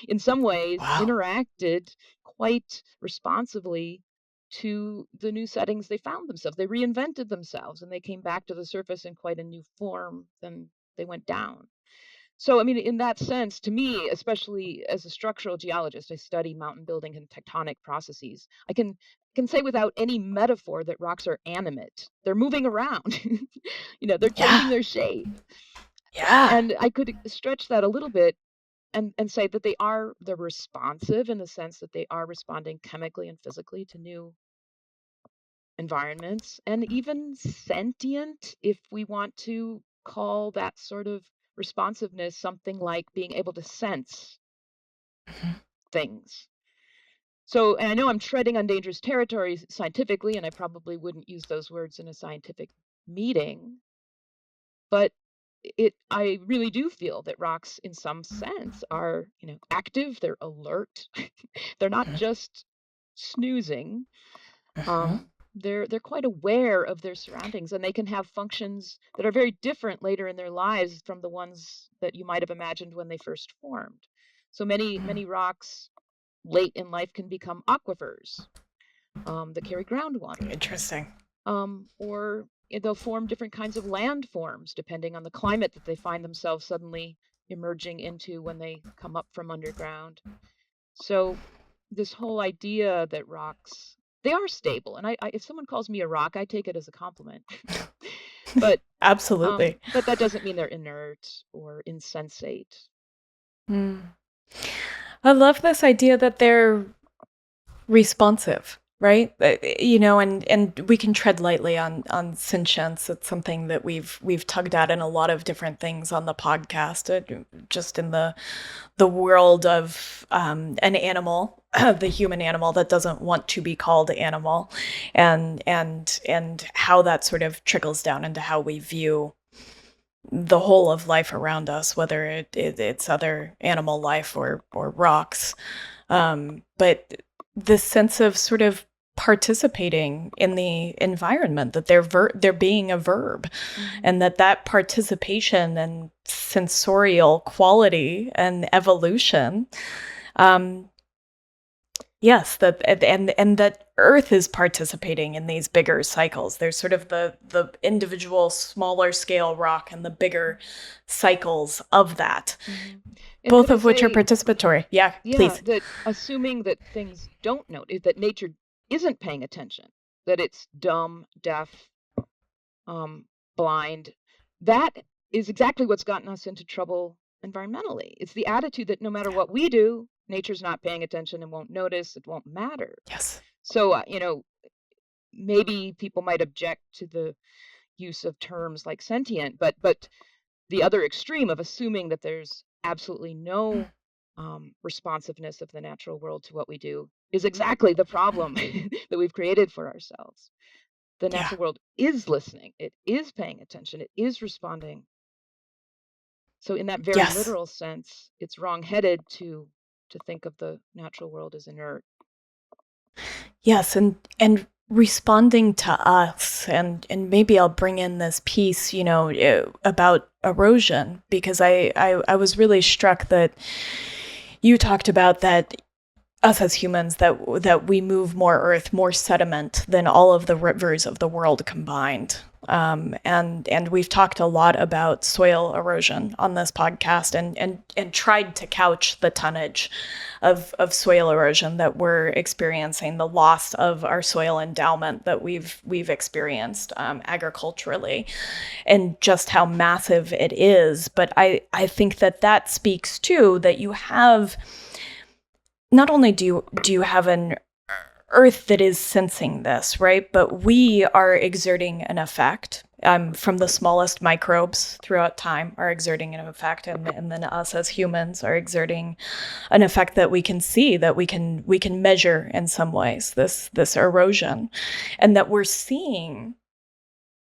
in some ways interacted quite responsively to the new settings they found themselves. They reinvented themselves and they came back to the surface in quite a new form than they went down. So, I mean, in that sense, to me, especially as a structural geologist, I study mountain building and tectonic processes. I can say without any metaphor that rocks are animate. They're moving around. They're changing their shape. Yeah. And I could stretch that a little bit and say that they're responsive in the sense that they are responding chemically and physically to new environments, and even sentient, if we want to call that sort of responsiveness something like being able to sense things. So, and I know I'm treading on dangerous territory scientifically, and I probably wouldn't use those words in a scientific meeting, but I really do feel that rocks in some sense are, active, they're alert. They're not just snoozing. They're quite aware of their surroundings, and they can have functions that are very different later in their lives from the ones that you might have imagined when they first formed. So many rocks late in life can become aquifers that carry groundwater. Interesting. Or they'll form different kinds of landforms depending on the climate that they find themselves suddenly emerging into when they come up from underground. So this whole idea that rocks, they are stable. And I if someone calls me a rock, I take it as a compliment. But absolutely. But that doesn't mean they're inert or insensate. I love this idea that they're responsive, right? And we can tread lightly on sentience. It's something that we've tugged at in a lot of different things on the podcast, just in the world of an animal, the human animal that doesn't want to be called animal, and how that sort of trickles down into how we view the whole of life around us, whether it's other animal life or rocks. But this sense of sort of participating in the environment, that they're being a verb, and that participation and sensorial quality and evolution, yes, and that Earth is participating in these bigger cycles. There's sort of the individual smaller scale rock and the bigger cycles of that, both of which are participatory. Yeah, please. That assuming that things don't know, that nature isn't paying attention, that it's dumb, deaf, blind, that is exactly what's gotten us into trouble environmentally. It's the attitude that no matter what we do, nature's not paying attention and won't notice, it won't matter. Yes. So, maybe people might object to the use of terms like sentient, but the other extreme of assuming that there's absolutely no responsiveness of the natural world to what we do is exactly the problem that we've created for ourselves. The natural world is listening, it is paying attention, it is responding. So in that very literal sense, it's wrong-headed to think of the natural world as inert. Yes, and responding to us, and maybe I'll bring in this piece, about erosion, because I was really struck that you talked about that us as humans, that we move more earth, more sediment than all of the rivers of the world combined. And we've talked a lot about soil erosion on this podcast, and tried to couch the tonnage of soil erosion that we're experiencing, the loss of our soil endowment that we've experienced agriculturally, and just how massive it is. But I think that speaks to that you have not only do you have an Earth that is sensing this, right? But we are exerting an effect. From the smallest microbes throughout time are exerting an effect, and then us as humans are exerting an effect that we can see, that we can measure in some ways. This erosion, and that we're seeing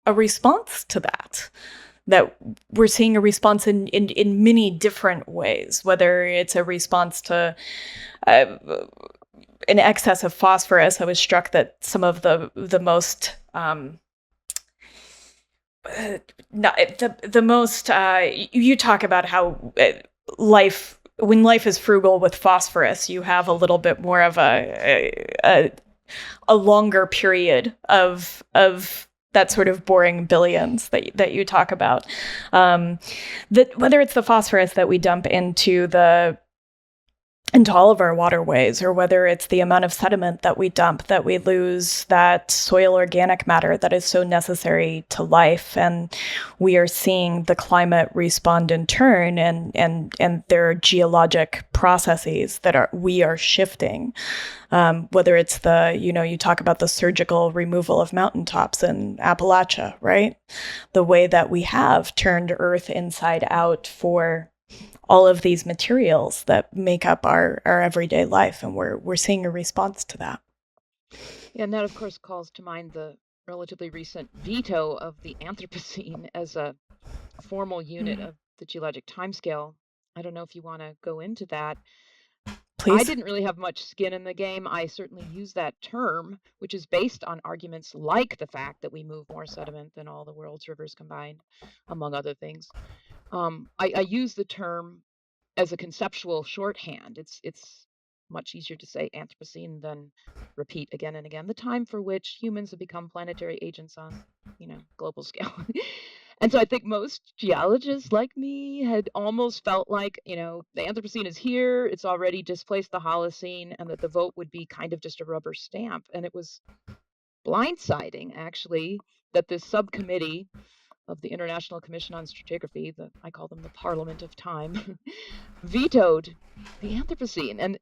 a response to that. That we're seeing a response in many different ways, whether it's a response to an excess of phosphorus. I was struck that some of the most you talk about how life, when life is frugal with phosphorus, you have a little bit more of a longer period of that sort of boring billions that you talk about. That whether it's the phosphorus that we dump into all of our waterways, or whether it's the amount of sediment that we dump, that we lose that soil organic matter that is so necessary to life. And we are seeing the climate respond in turn, and there are geologic processes that we are shifting. Whether it's you talk about the surgical removal of mountaintops in Appalachia, right? The way that we have turned Earth inside out for all of these materials that make up our everyday life, and we're seeing a response to that. Yeah, and that, of course, calls to mind the relatively recent veto of the Anthropocene as a formal unit of the geologic timescale. I don't know if you want to go into that. Please. I didn't really have much skin in the game. I certainly use that term, which is based on arguments like the fact that we move more sediment than all the world's rivers combined, among other things. I use the term as a conceptual shorthand. It's much easier to say Anthropocene than repeat again and again the time for which humans have become planetary agents on, global scale. And so I think most geologists like me had almost felt like, the Anthropocene is here, it's already displaced the Holocene, and that the vote would be kind of just a rubber stamp. And it was blindsiding, actually, that this subcommittee of the International Commission on Stratigraphy, I call them the Parliament of Time, vetoed the Anthropocene. And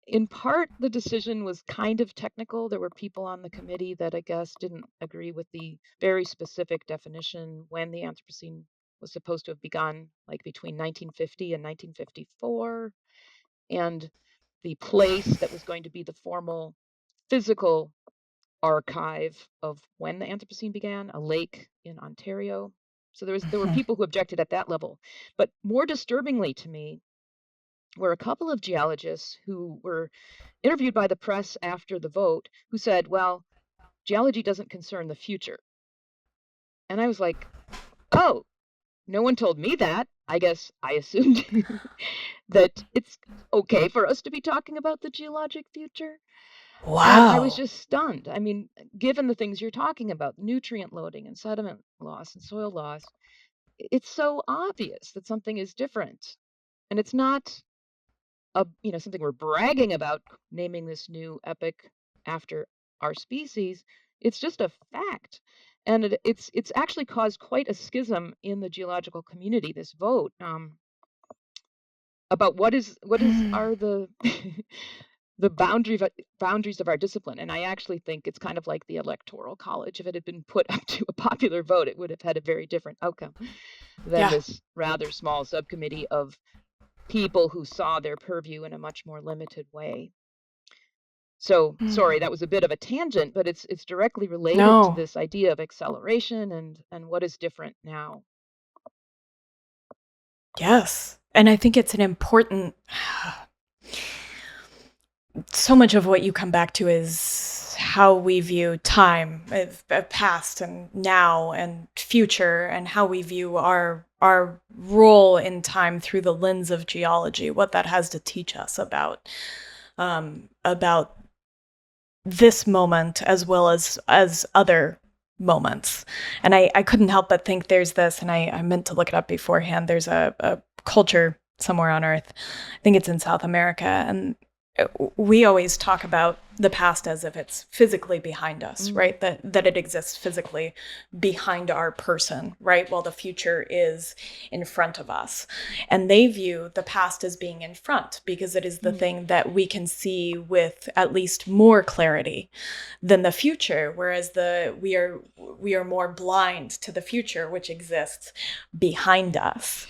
in part, the decision was kind of technical. There were people on the committee that I guess didn't agree with the very specific definition when the Anthropocene was supposed to have begun, like between 1950 and 1954, and the place that was going to be the formal physical archive of when the Anthropocene began, a lake in Ontario. So there were people who objected at that level. But more disturbingly to me were a couple of geologists who were interviewed by the press after the vote who said, well, geology doesn't concern the future. And I was like, oh, no one told me that. I guess I assumed that it's okay for us to be talking about the geologic future. Wow. And I was just stunned. I mean, given the things you're talking about, nutrient loading and sediment loss and soil loss, it's so obvious that something is different. And it's not something we're bragging about, naming this new epic after our species. It's just a fact. And it's actually caused quite a schism in the geological community, this vote, about what are the the boundaries of our discipline. And I actually think it's kind of like the Electoral College. If it had been put up to a popular vote, it would have had a very different outcome than this rather small subcommittee of people who saw their purview in a much more limited way. So, sorry, that was a bit of a tangent, but it's directly related to this idea of acceleration and what is different now. Yes. And I think it's an important... So much of what you come back to is how we view time, past and now and future, and how we view our role in time through the lens of geology, what that has to teach us about this moment as well as other moments. And I couldn't help but think there's this, and I meant to look it up beforehand, there's a culture somewhere on Earth, I think it's in South America, and we always talk about the past as if it's physically behind us, right? That it exists physically behind our person, right? While the future is in front of us. And they view the past as being in front because it is the thing that we can see with at least more clarity than the future, whereas we are more blind to the future, which exists behind us.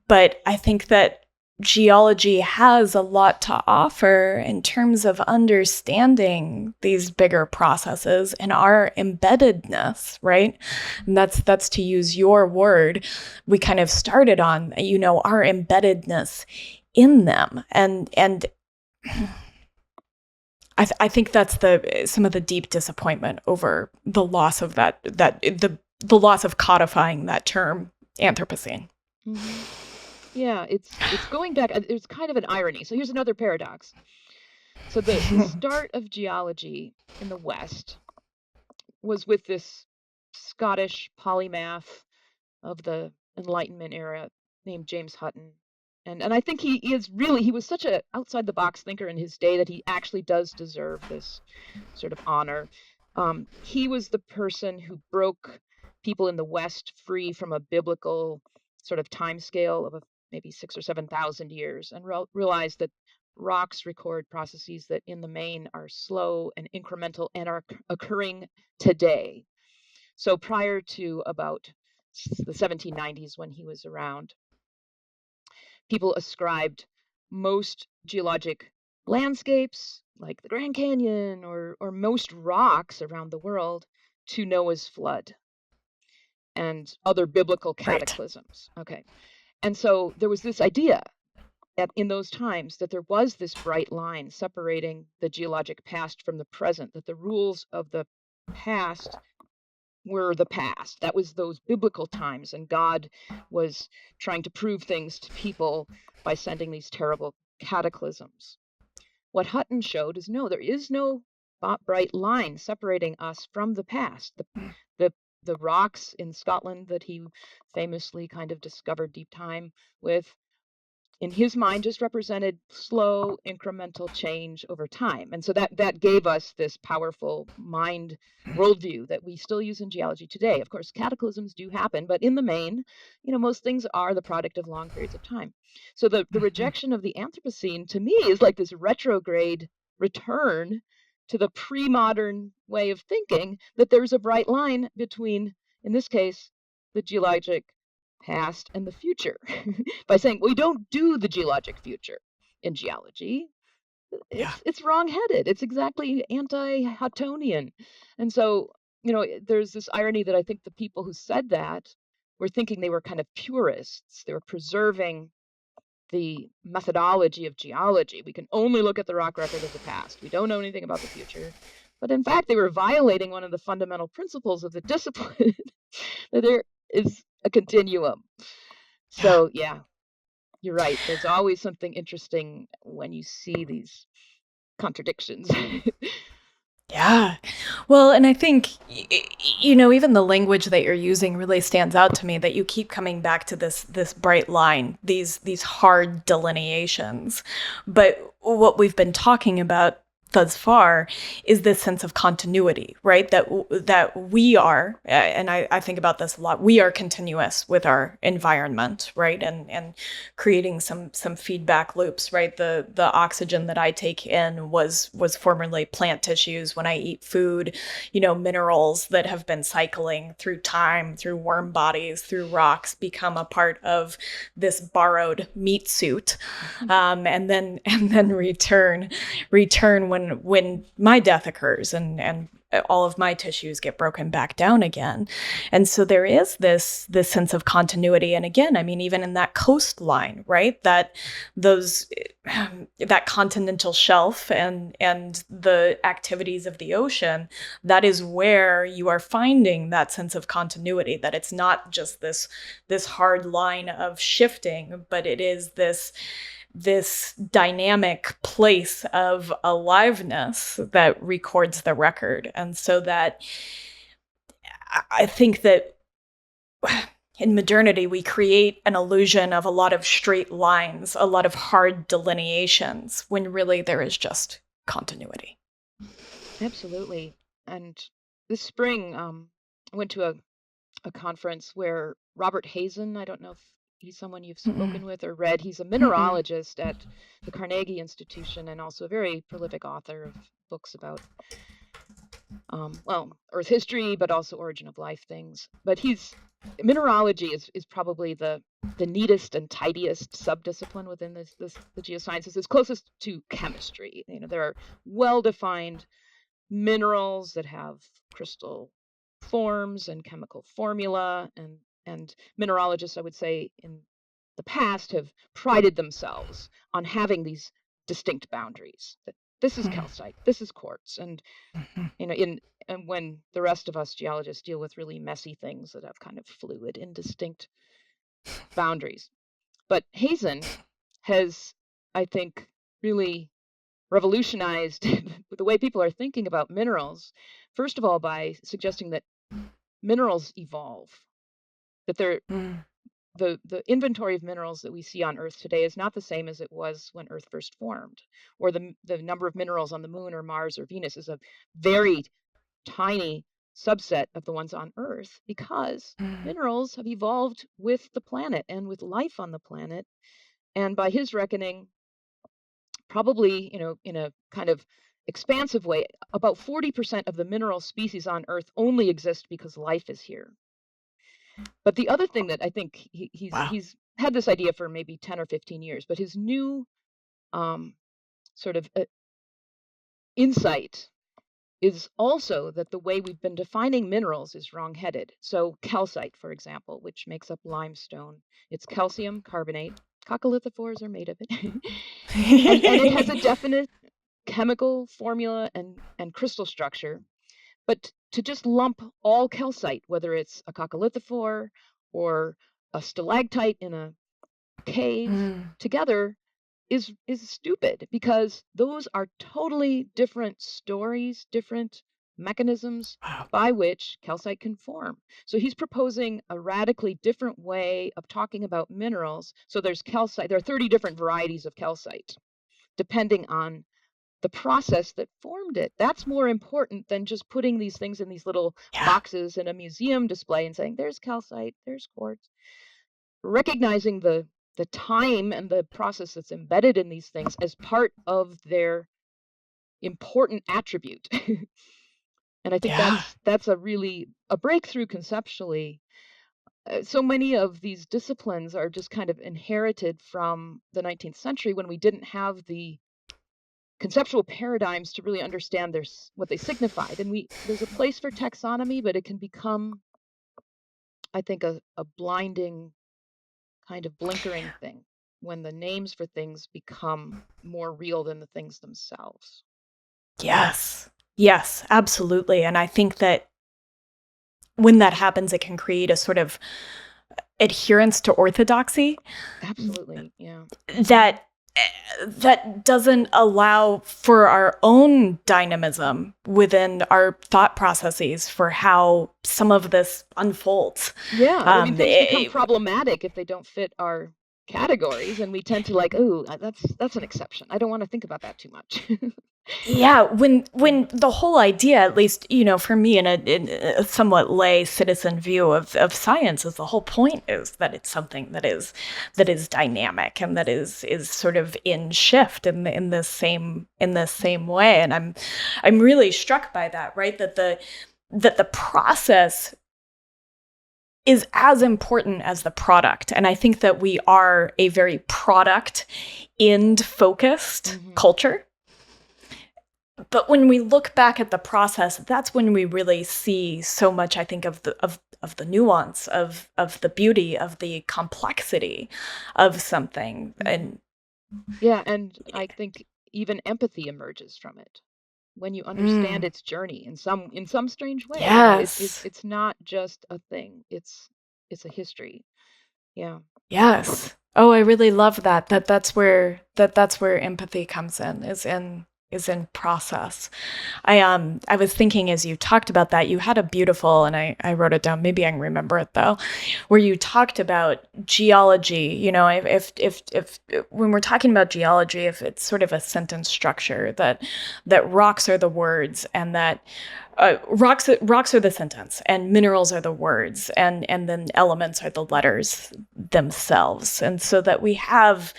But I think that geology has a lot to offer in terms of understanding these bigger processes and our embeddedness, right? And that's to use your word. We kind of started on, our embeddedness in them. And I think that's some of the deep disappointment over the loss of the loss of codifying that term Anthropocene. Mm-hmm. Yeah, it's going back. There's kind of an irony. So here's another paradox. So the start of geology in the West was with this Scottish polymath of the Enlightenment era named James Hutton. And I think he was such a outside the box thinker in his day that he actually does deserve this sort of honor. He was the person who broke people in the West free from a biblical sort of time scale of maybe 6,000 or 7,000 years and realized that rocks record processes that in the main are slow and incremental and are occurring today. So prior to about the 1790s, when he was around, people ascribed most geologic landscapes, like the Grand Canyon or most rocks around the world, to Noah's flood and other biblical cataclysms. Right. Okay. And so there was this idea in those times that there was this bright line separating the geologic past from the present, that the rules of the past were the past. That was those biblical times, and God was trying to prove things to people by sending these terrible cataclysms. What Hutton showed is no, there is no bright line separating us from the past. The rocks in Scotland that he famously kind of discovered deep time with, in his mind, just represented slow incremental change over time. And so that gave us this powerful mind worldview that we still use in geology today. Of course, cataclysms do happen, but in the main, most things are the product of long periods of time. So the rejection of the Anthropocene to me is like this retrograde return to the pre-modern way of thinking, that there's a bright line between, in this case, the geologic past and the future by saying we don't do the geologic future in geology. It's wrong-headed. It's exactly anti-Huttonian. And so, there's this irony that I think the people who said that were thinking they were kind of purists. They were preserving the methodology of geology. We can only look at the rock record of the past. We don't know anything about the future. But in fact, they were violating one of the fundamental principles of the discipline, that there is a continuum. So yeah, you're right. There's always something interesting when you see these contradictions. Yeah. Well, and I think, even the language that you're using really stands out to me, that you keep coming back to this bright line, these hard delineations. But what we've been talking about thus far is this sense of continuity, right? That we are, and I think about this a lot, we are continuous with our environment, right? And creating some feedback loops, right? The oxygen that I take in was formerly plant tissues. When I eat food, minerals that have been cycling through time, through worm bodies, through rocks, become a part of this borrowed meat suit, and then return when my death occurs and all of my tissues get broken back down again. And so there is this sense of continuity. And again, I mean, even in that coastline, right, that continental shelf and the activities of the ocean, that is where you are finding that sense of continuity, that it's not just this hard line of shifting, but it is this dynamic place of aliveness that records the record. And so that I think that in modernity, we create an illusion of a lot of straight lines, a lot of hard delineations, when really there is just continuity. Absolutely. And this spring, I went to a conference where Robert Hazen, I don't know if he's someone you've Mm-mm. spoken with or read, he's a Mm-mm. mineralogist at the Carnegie Institution and also a very prolific author of books about, well, Earth history, but also origin of life things. But mineralogy is probably the neatest and tidiest subdiscipline within the geosciences. It's closest to chemistry. There are well-defined minerals that have crystal forms and chemical formula, and mineralogists, I would say, in the past have prided themselves on having these distinct boundaries. That this is calcite, this is quartz, and when the rest of us geologists deal with really messy things that have kind of fluid, indistinct boundaries. But Hazen has, I think, really revolutionized the way people are thinking about minerals. First of all, by suggesting that minerals evolve, that the inventory of minerals that we see on Earth today is not the same as it was when Earth first formed, or the number of minerals on the Moon or Mars or Venus is a very tiny subset of the ones on Earth, because minerals have evolved with the planet and with life on the planet. And by his reckoning, probably, in a kind of expansive way, about 40% of the mineral species on Earth only exist because life is here. But the other thing that I think Wow. he's had this idea for maybe 10 or 15 years, but his new sort of insight is also that the way we've been defining minerals is wrong-headed. So calcite, for example, which makes up limestone, it's calcium carbonate. Coccolithophores are made of it. and it has a definite chemical formula and crystal structure. But to just lump all calcite, whether it's a coccolithophore or a stalactite in a cave, together is stupid, because those are totally different stories, different mechanisms Wow. by which calcite can form. So he's proposing a radically different way of talking about minerals. So there's calcite, there are 30 different varieties of calcite, depending on the process that formed it. That's more important than just putting these things in these little Yeah. boxes in a museum display and saying, there's calcite, there's quartz. Recognizing the time and the process that's embedded in these things as part of their important attribute. And I think Yeah. that's a really a breakthrough conceptually. So many of these disciplines are just kind of inherited from the 19th century, when we didn't have the conceptual paradigms to really understand what they signified. And there's a place for taxonomy, but it can become, I think, a blinding kind of blinkering thing when the names for things become more real than the things themselves. Yes. Yes, absolutely. And I think that when that happens, it can create a sort of adherence to orthodoxy Absolutely. Yeah. that that doesn't allow for our own dynamism within our thought processes for how some of this unfolds. Yeah. I mean, things become problematic if they don't fit our categories, and we tend to like, oh, that's an exception. I don't want to think about that too much. Yeah, when the whole idea, at least, for me in a somewhat lay citizen view of science, is the whole point is that it's something that is dynamic and that is sort of in shift in this same way. And I'm really struck by that, right? That the process is as important as the product. And I think that we are a very product end focused culture. But when we look back at the process, that's when we really see so much, I think, of the nuance, of the beauty, of the complexity of something. And yeah, and I think even empathy emerges from it when you understand its journey in some strange way. Yes. It's not just a thing. It's a history. Yeah. Yes. Oh, I really love that. That's where empathy comes in, is in in process. I was thinking as you talked about that, you had a beautiful, and I wrote it down, maybe I can remember it though, where you talked about geology. You know, if when we're talking about geology, if it's sort of a sentence structure that rocks are the words, and that rocks are the sentence, and minerals are the words, and then elements are the letters themselves, and so that we have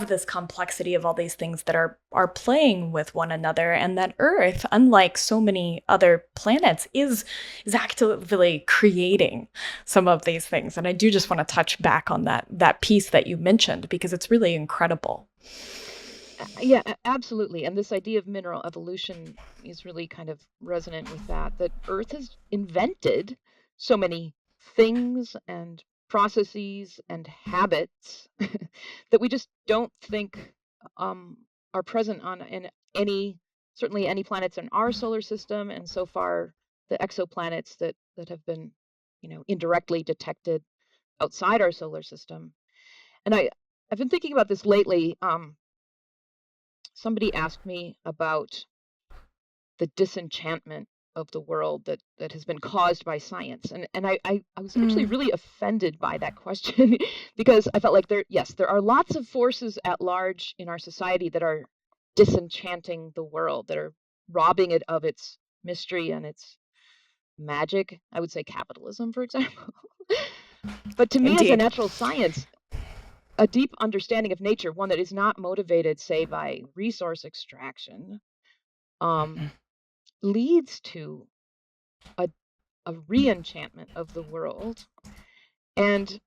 this complexity of all these things that are playing with one another, and that Earth, unlike so many other planets, is actively creating some of these things. And I do just want to touch back on that piece that you mentioned, because it's really incredible. Yeah, absolutely. And this idea of mineral evolution is really kind of resonant with that Earth has invented so many things and processes and habits that we just don't think are present on certainly any planets in our solar system, and so far the exoplanets that have been, indirectly detected outside our solar system. And I've been thinking about this lately. Somebody asked me about the disenchantment of the world that has been caused by science. And I was actually really offended by that question because I felt like there are lots of forces at large in our society that are disenchanting the world, that are robbing it of its mystery and its magic. I would say capitalism, for example. But to me, as a Indeed. natural science, a deep understanding of nature, one that is not motivated, say, by resource extraction, um, leads to a, a re-enchantment of the world. And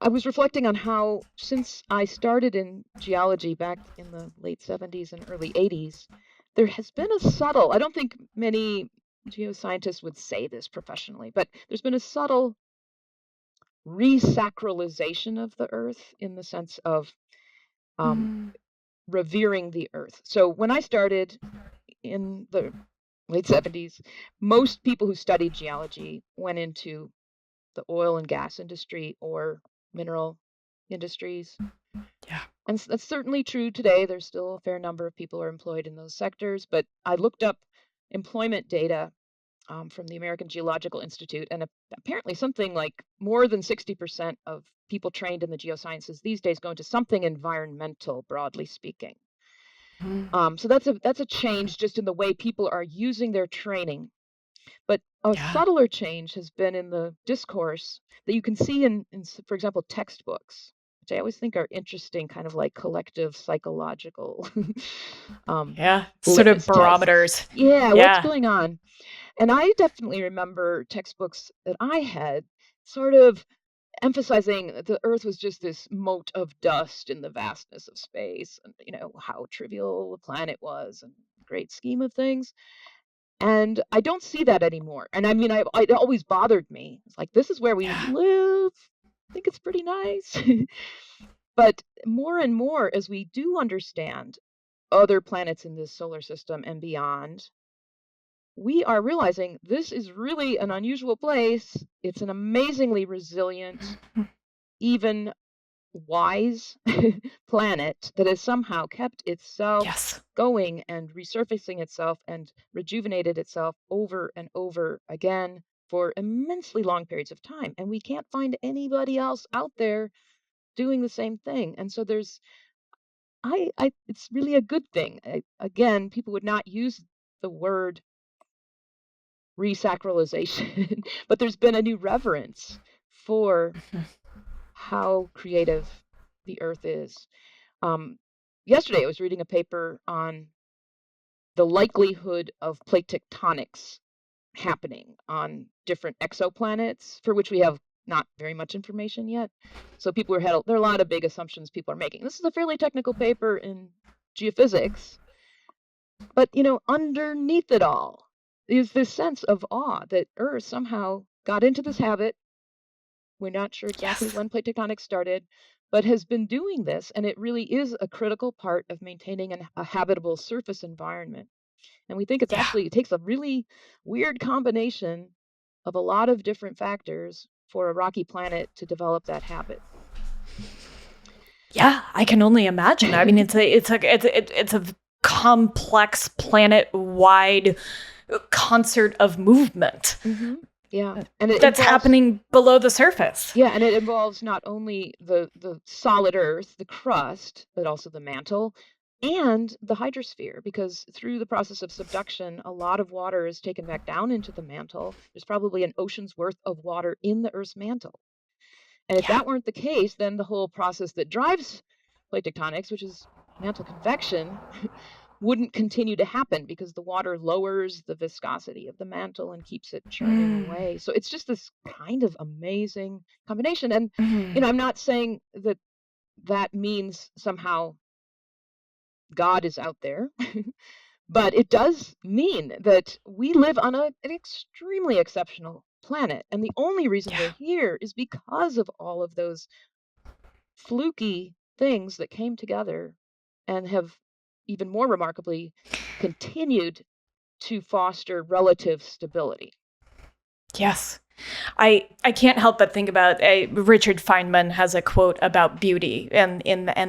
I was reflecting on how, since I started in geology back in the late 70s and early 80s, there has been a subtle, I don't think many geoscientists would say this professionally, but there's been a subtle resacralization of the earth, in the sense of um, revering the earth. So when I started in the late 70s, most people who studied geology went into the oil and gas industry or mineral industries. Yeah. And that's certainly true today. There's still a fair number of people who are employed in those sectors. But I looked up employment data from the American Geological Institute, and apparently something like more than 60% of people trained in the geosciences these days go into something environmental, broadly speaking. So that's a change just in the way people are using their training. But a Yeah. subtler change has been in the discourse that you can see in, for example, textbooks, which I always think are interesting, kind of like collective psychological Yeah. Sort of litmus tests. barometers. Yeah, what's Yeah. going on? And I definitely remember textbooks that I had sort of emphasizing that the Earth was just this mote of dust in the vastness of space, and how trivial the planet was and great scheme of things. And I don't see that anymore. And I mean, it always bothered me. It's like, this is where we Yeah. live. I think it's pretty nice. But more and more, as we do understand other planets in this solar system and beyond, we are realizing this is really an unusual place. It's an amazingly resilient, even wise planet that has somehow kept itself Yes. going and resurfacing itself and rejuvenated itself over and over again for immensely long periods of time. And we can't find anybody else out there doing the same thing. And so it's really a good thing. Again, people would not use the word resacralization, but there's been a new reverence for how creative the earth is. Yesterday, I was reading a paper on the likelihood of plate tectonics happening on different exoplanets, for which we have not very much information yet. So there are a lot of big assumptions people are making. This is a fairly technical paper in geophysics, but underneath it all is this sense of awe that Earth somehow got into this habit. We're not sure exactly Yes. when plate tectonics started, but has been doing this, and it really is a critical part of maintaining a habitable surface environment. And we think Yeah. it takes a really weird combination of a lot of different factors for a rocky planet to develop that habit. Yeah, I can only imagine. I mean, it's a complex planet-wide concert of movement. Mm-hmm. Yeah, and that's happening below the surface. Yeah, and it involves not only the solid Earth, the crust, but also the mantle and the hydrosphere, because through the process of subduction, a lot of water is taken back down into the mantle. There's probably an ocean's worth of water in the Earth's mantle. And if that weren't the case, then the whole process that drives plate tectonics, which is mantle convection, wouldn't continue to happen because the water lowers the viscosity of the mantle and keeps it churning away. So it's just this kind of amazing combination. And, I'm not saying that that means somehow God is out there, but it does mean that we live on an extremely exceptional planet. And the only reason we're here is because of all of those fluky things that came together and have, even more remarkably, continued to foster relative stability. Yes. I can't help but think about Richard Feynman has a quote about beauty and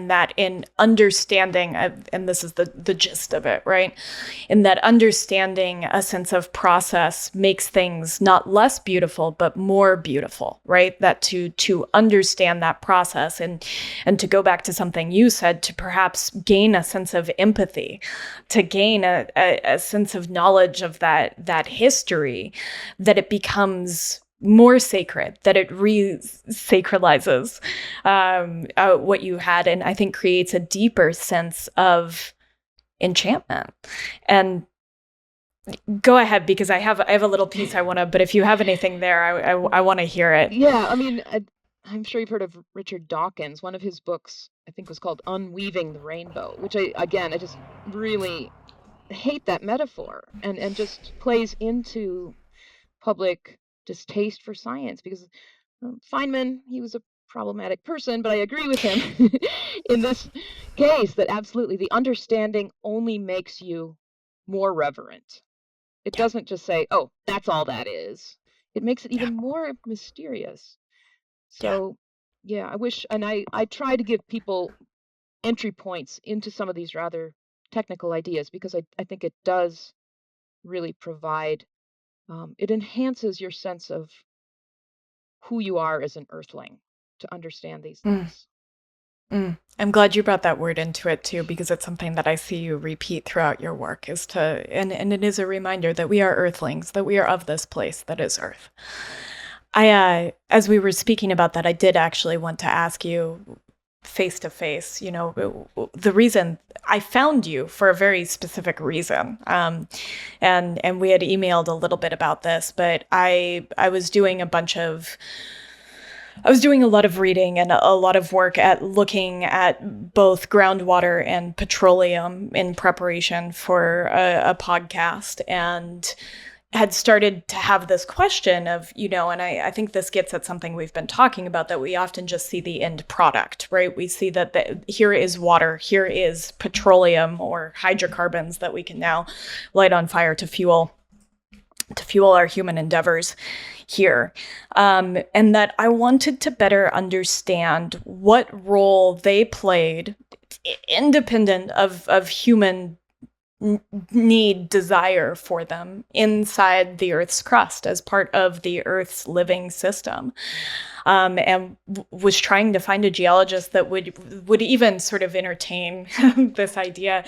that in understanding, and this is the gist of it, right? In that understanding a sense of process makes things not less beautiful, but more beautiful, right? That to understand that process and to go back to something you said, to perhaps gain a sense of empathy, to gain a sense of knowledge of that history, that it becomes more sacred, that it re-sacralizes what you had, and I think creates a deeper sense of enchantment. And go ahead, because I have a little piece I want to, but if you have anything there, I want to hear it. Yeah, I mean, I'm sure you've heard of Richard Dawkins. One of his books, I think, was called Unweaving the Rainbow, which I just really hate that metaphor, and just plays into public distaste for science, because Feynman, he was a problematic person, but I agree with him in this case that absolutely the understanding only makes you more reverent. It doesn't just say, oh, that's all that is. It makes it even more mysterious. So yeah, I wish, and I try to give people entry points into some of these rather technical ideas, because I think it does really provide, it enhances your sense of who you are as an earthling to understand these things. I'm glad you brought that word into it too, because it's something that I see you repeat throughout your work, and it is a reminder that we are earthlings, that we are of this place that is Earth. As we were speaking about that, I did actually want to ask you face to face, the reason I found you for a very specific reason. And we had emailed a little bit about this, but I was doing a lot of reading and a lot of work at looking at both groundwater and petroleum in preparation for a podcast, and had started to have this question of, and I think this gets at something we've been talking about, that we often just see the end product, right? We see that here is water, here is petroleum or hydrocarbons that we can now light on fire to fuel our human endeavors here. And that I wanted to better understand what role they played, independent of human desire for them, inside the Earth's crust as part of the Earth's living system. And was trying to find a geologist that would even sort of entertain this idea.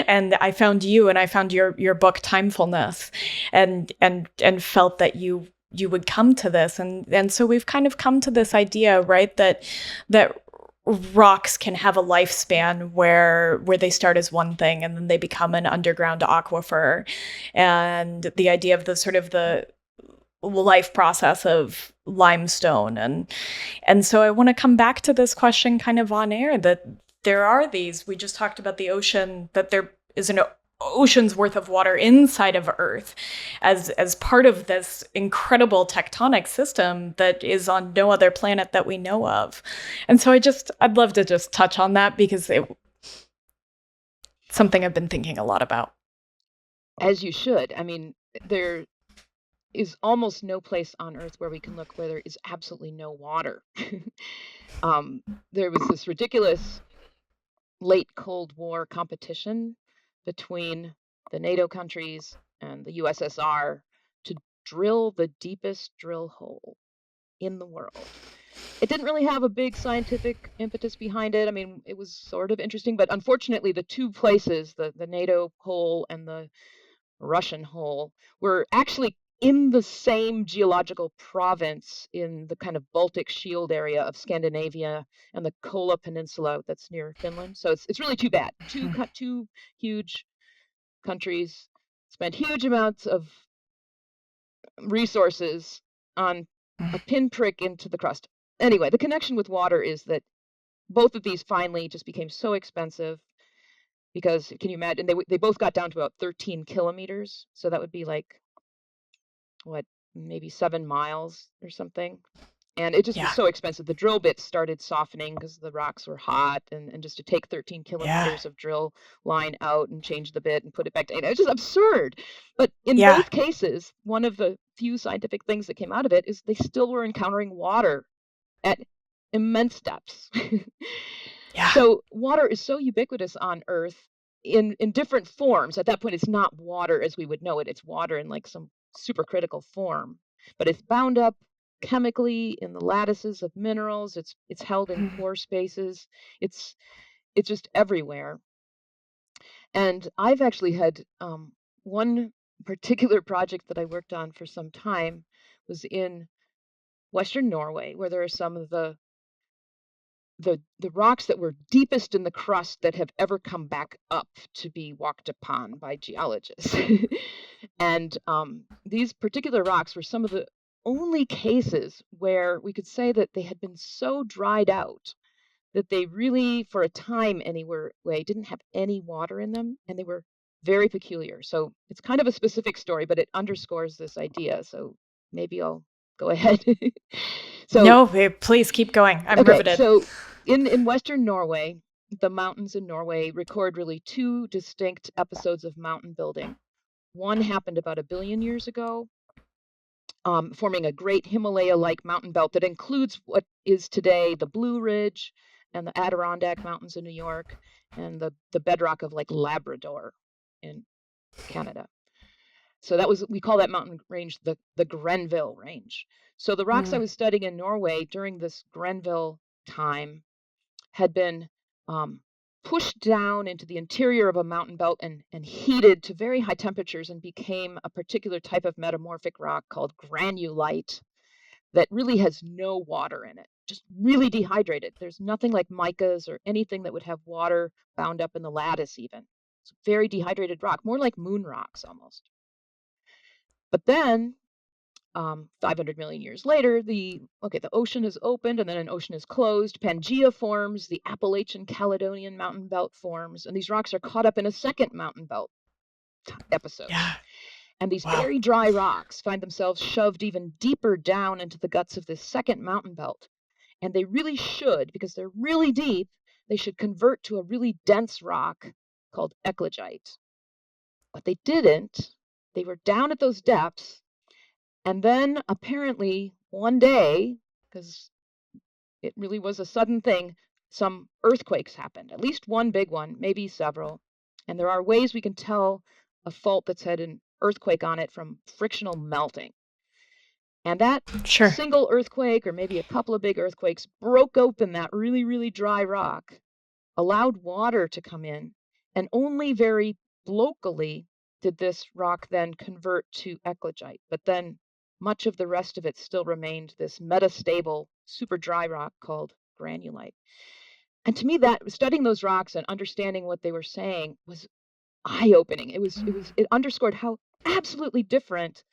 And I found you, and I found your book Timefulness, and felt that you would come to this. And so we've kind of come to this idea, right, that rocks can have a lifespan where they start as one thing and then they become an underground aquifer, and the idea of the sort of the life process of limestone, and so I want to come back to this question kind of on air, that there are these, we just talked about the ocean, that there is an ocean's worth of water inside of Earth as part of this incredible tectonic system that is on no other planet that we know of. And so I'd love to just touch on that, because it's something I've been thinking a lot about. As you should. I mean, there is almost no place on Earth where we can look where there is absolutely no water. There was this ridiculous late Cold War competition between the NATO countries and the USSR to drill the deepest drill hole in the world. It didn't really have a big scientific impetus behind it. I mean, it was sort of interesting, but unfortunately, the two places, the NATO hole and the Russian hole, were actually in the same geological province in the kind of Baltic Shield area of Scandinavia and the Kola Peninsula that's near Finland. So it's really too bad. Two huge countries spent huge amounts of resources on a pinprick into the crust. Anyway, the connection with water is that both of these finally just became so expensive because, can you imagine, they both got down to about 13 kilometers. So that would be like, what, maybe 7 miles or something. And it just was so expensive. The drill bits started softening because the rocks were hot, and just to take 13 kilometers of drill line out and change the bit and put it back down. It was just absurd. But in both cases, one of the few scientific things that came out of it is they still were encountering water at immense depths. So water is so ubiquitous on Earth in different forms. At that point, it's not water as we would know it. It's water in like some supercritical form, but it's bound up chemically in the lattices of minerals. It's held in pore spaces. It's just everywhere. And I've actually had one particular project that I worked on for some time was in Western Norway, where there are some of the rocks that were deepest in the crust that have ever come back up to be walked upon by geologists. And these particular rocks were some of the only cases where we could say that they had been so dried out that they really, for a time anyway, didn't have any water in them, and they were very peculiar. So it's kind of a specific story, but it underscores this idea. So maybe I'll go ahead. No, please keep going. I'm riveted. So in Western Norway, the mountains in Norway record really two distinct episodes of mountain building. One happened about 1 billion years ago, forming a great Himalaya-like mountain belt that includes what is today the Blue Ridge and the Adirondack Mountains in New York and the bedrock of like Labrador in Canada. So we call that mountain range the Grenville Range. So the rocks I was studying in Norway during this Grenville time had been pushed down into the interior of a mountain belt and heated to very high temperatures and became a particular type of metamorphic rock called granulite that really has no water in it, just really dehydrated. There's nothing like micas or anything that would have water bound up in the lattice even. It's very dehydrated rock, more like moon rocks almost. But then 500 million years later, the ocean is opened and then an ocean is closed. Pangea forms, the Appalachian Caledonian mountain belt forms, and these rocks are caught up in a second mountain belt episode. And these very dry rocks find themselves shoved even deeper down into the guts of this second mountain belt. And they really should, because they're really deep, they should convert to a really dense rock called eclogite. But they didn't. They were down at those depths. And then apparently one day, because it really was a sudden thing, some earthquakes happened, at least one big one, maybe several. And there are ways we can tell a fault that's had an earthquake on it from frictional melting. And that single earthquake, or maybe a couple of big earthquakes, broke open that really, really dry rock, allowed water to come in, and only very locally did this rock then convert to eclogite. But then much of the rest of it still remained this metastable, super dry rock called granulite. And to me, that studying those rocks and understanding what they were saying was eye-opening. It underscored how absolutely different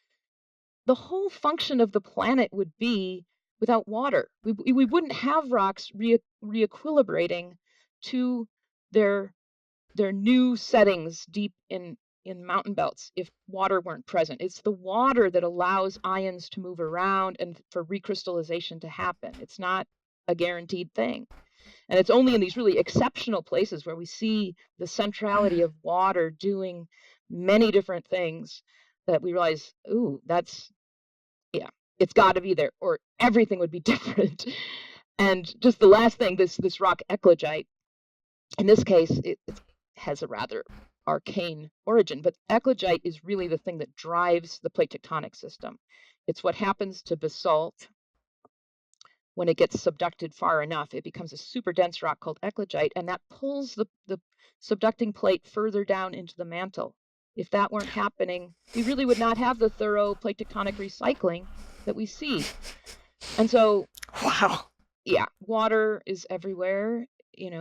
the whole function of the planet would be without water. We wouldn't have rocks re-equilibrating to their new settings deep in mountain belts if water weren't present. It's the water that allows ions to move around and for recrystallization to happen. It's not a guaranteed thing. And it's only in these really exceptional places where we see the centrality of water doing many different things that we realize, ooh, it's got to be there, or everything would be different. And just the last thing, this rock eclogite, in this case, it has a rather arcane origin. But eclogite is really the thing that drives the plate tectonic system. It's what happens to basalt when it gets subducted far enough. It becomes a super dense rock called eclogite, and that pulls the subducting plate further down into the mantle. If that weren't happening, we really would not have the thorough plate tectonic recycling that we see. And so, Wow. yeah, water is everywhere,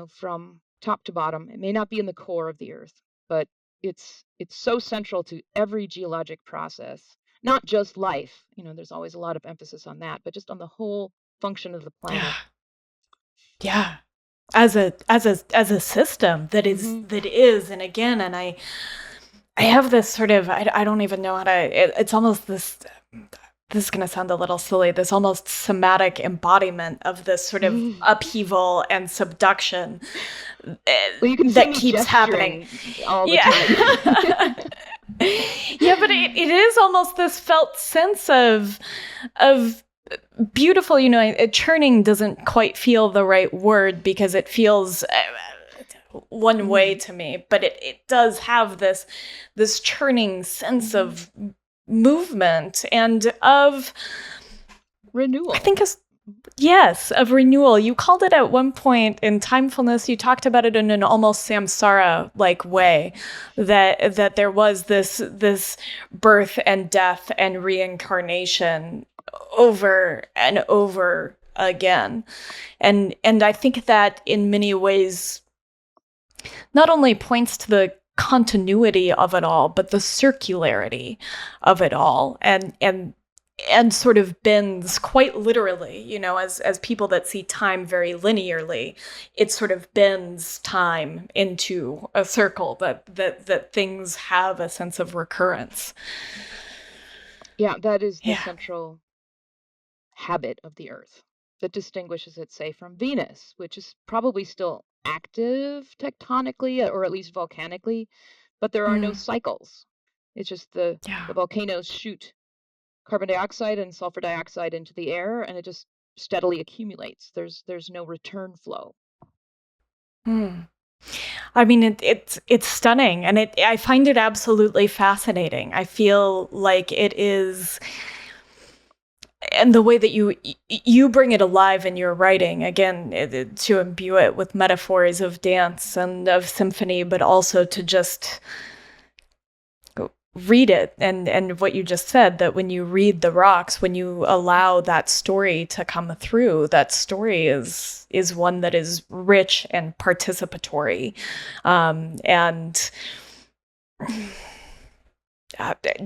from top to bottom. It may not be in the core of the earth, but it's so central to every geologic process, not just life. There's always a lot of emphasis on that, but just on the whole function of the planet. Yeah. As a system that is, and again, and I have this sort of, I don't even know how to, it's almost this is going to sound a little silly, this almost somatic embodiment of this sort of upheaval and subduction that keeps happening all the time. Yeah, but it is almost this felt sense of beautiful, churning doesn't quite feel the right word because it feels one way to me, but it does have this churning sense of movement and of renewal. I think yes, of renewal. You called it at one point in Timefulness, you talked about it in an almost samsara-like way, that there was this birth and death and reincarnation over and over again. And I think that in many ways not only points to the continuity of it all, but the circularity of it all, and sort of bends quite literally, as people that see time very linearly, it sort of bends time into a circle that things have a sense of recurrence. Yeah, that is the central habit of the Earth that distinguishes it, say, from Venus, which is probably still active tectonically, or at least volcanically, but there are no cycles. It's just the volcanoes shoot carbon dioxide and sulfur dioxide into the air, and it just steadily accumulates. There's no return flow. I mean, it's stunning, and I find it absolutely fascinating. I feel like it is. And the way that you bring it alive in your writing, again, to imbue it with metaphors of dance and of symphony, but also to just read it. And what you just said, that when you read the rocks, when you allow that story to come through, that story is one that is rich and participatory. And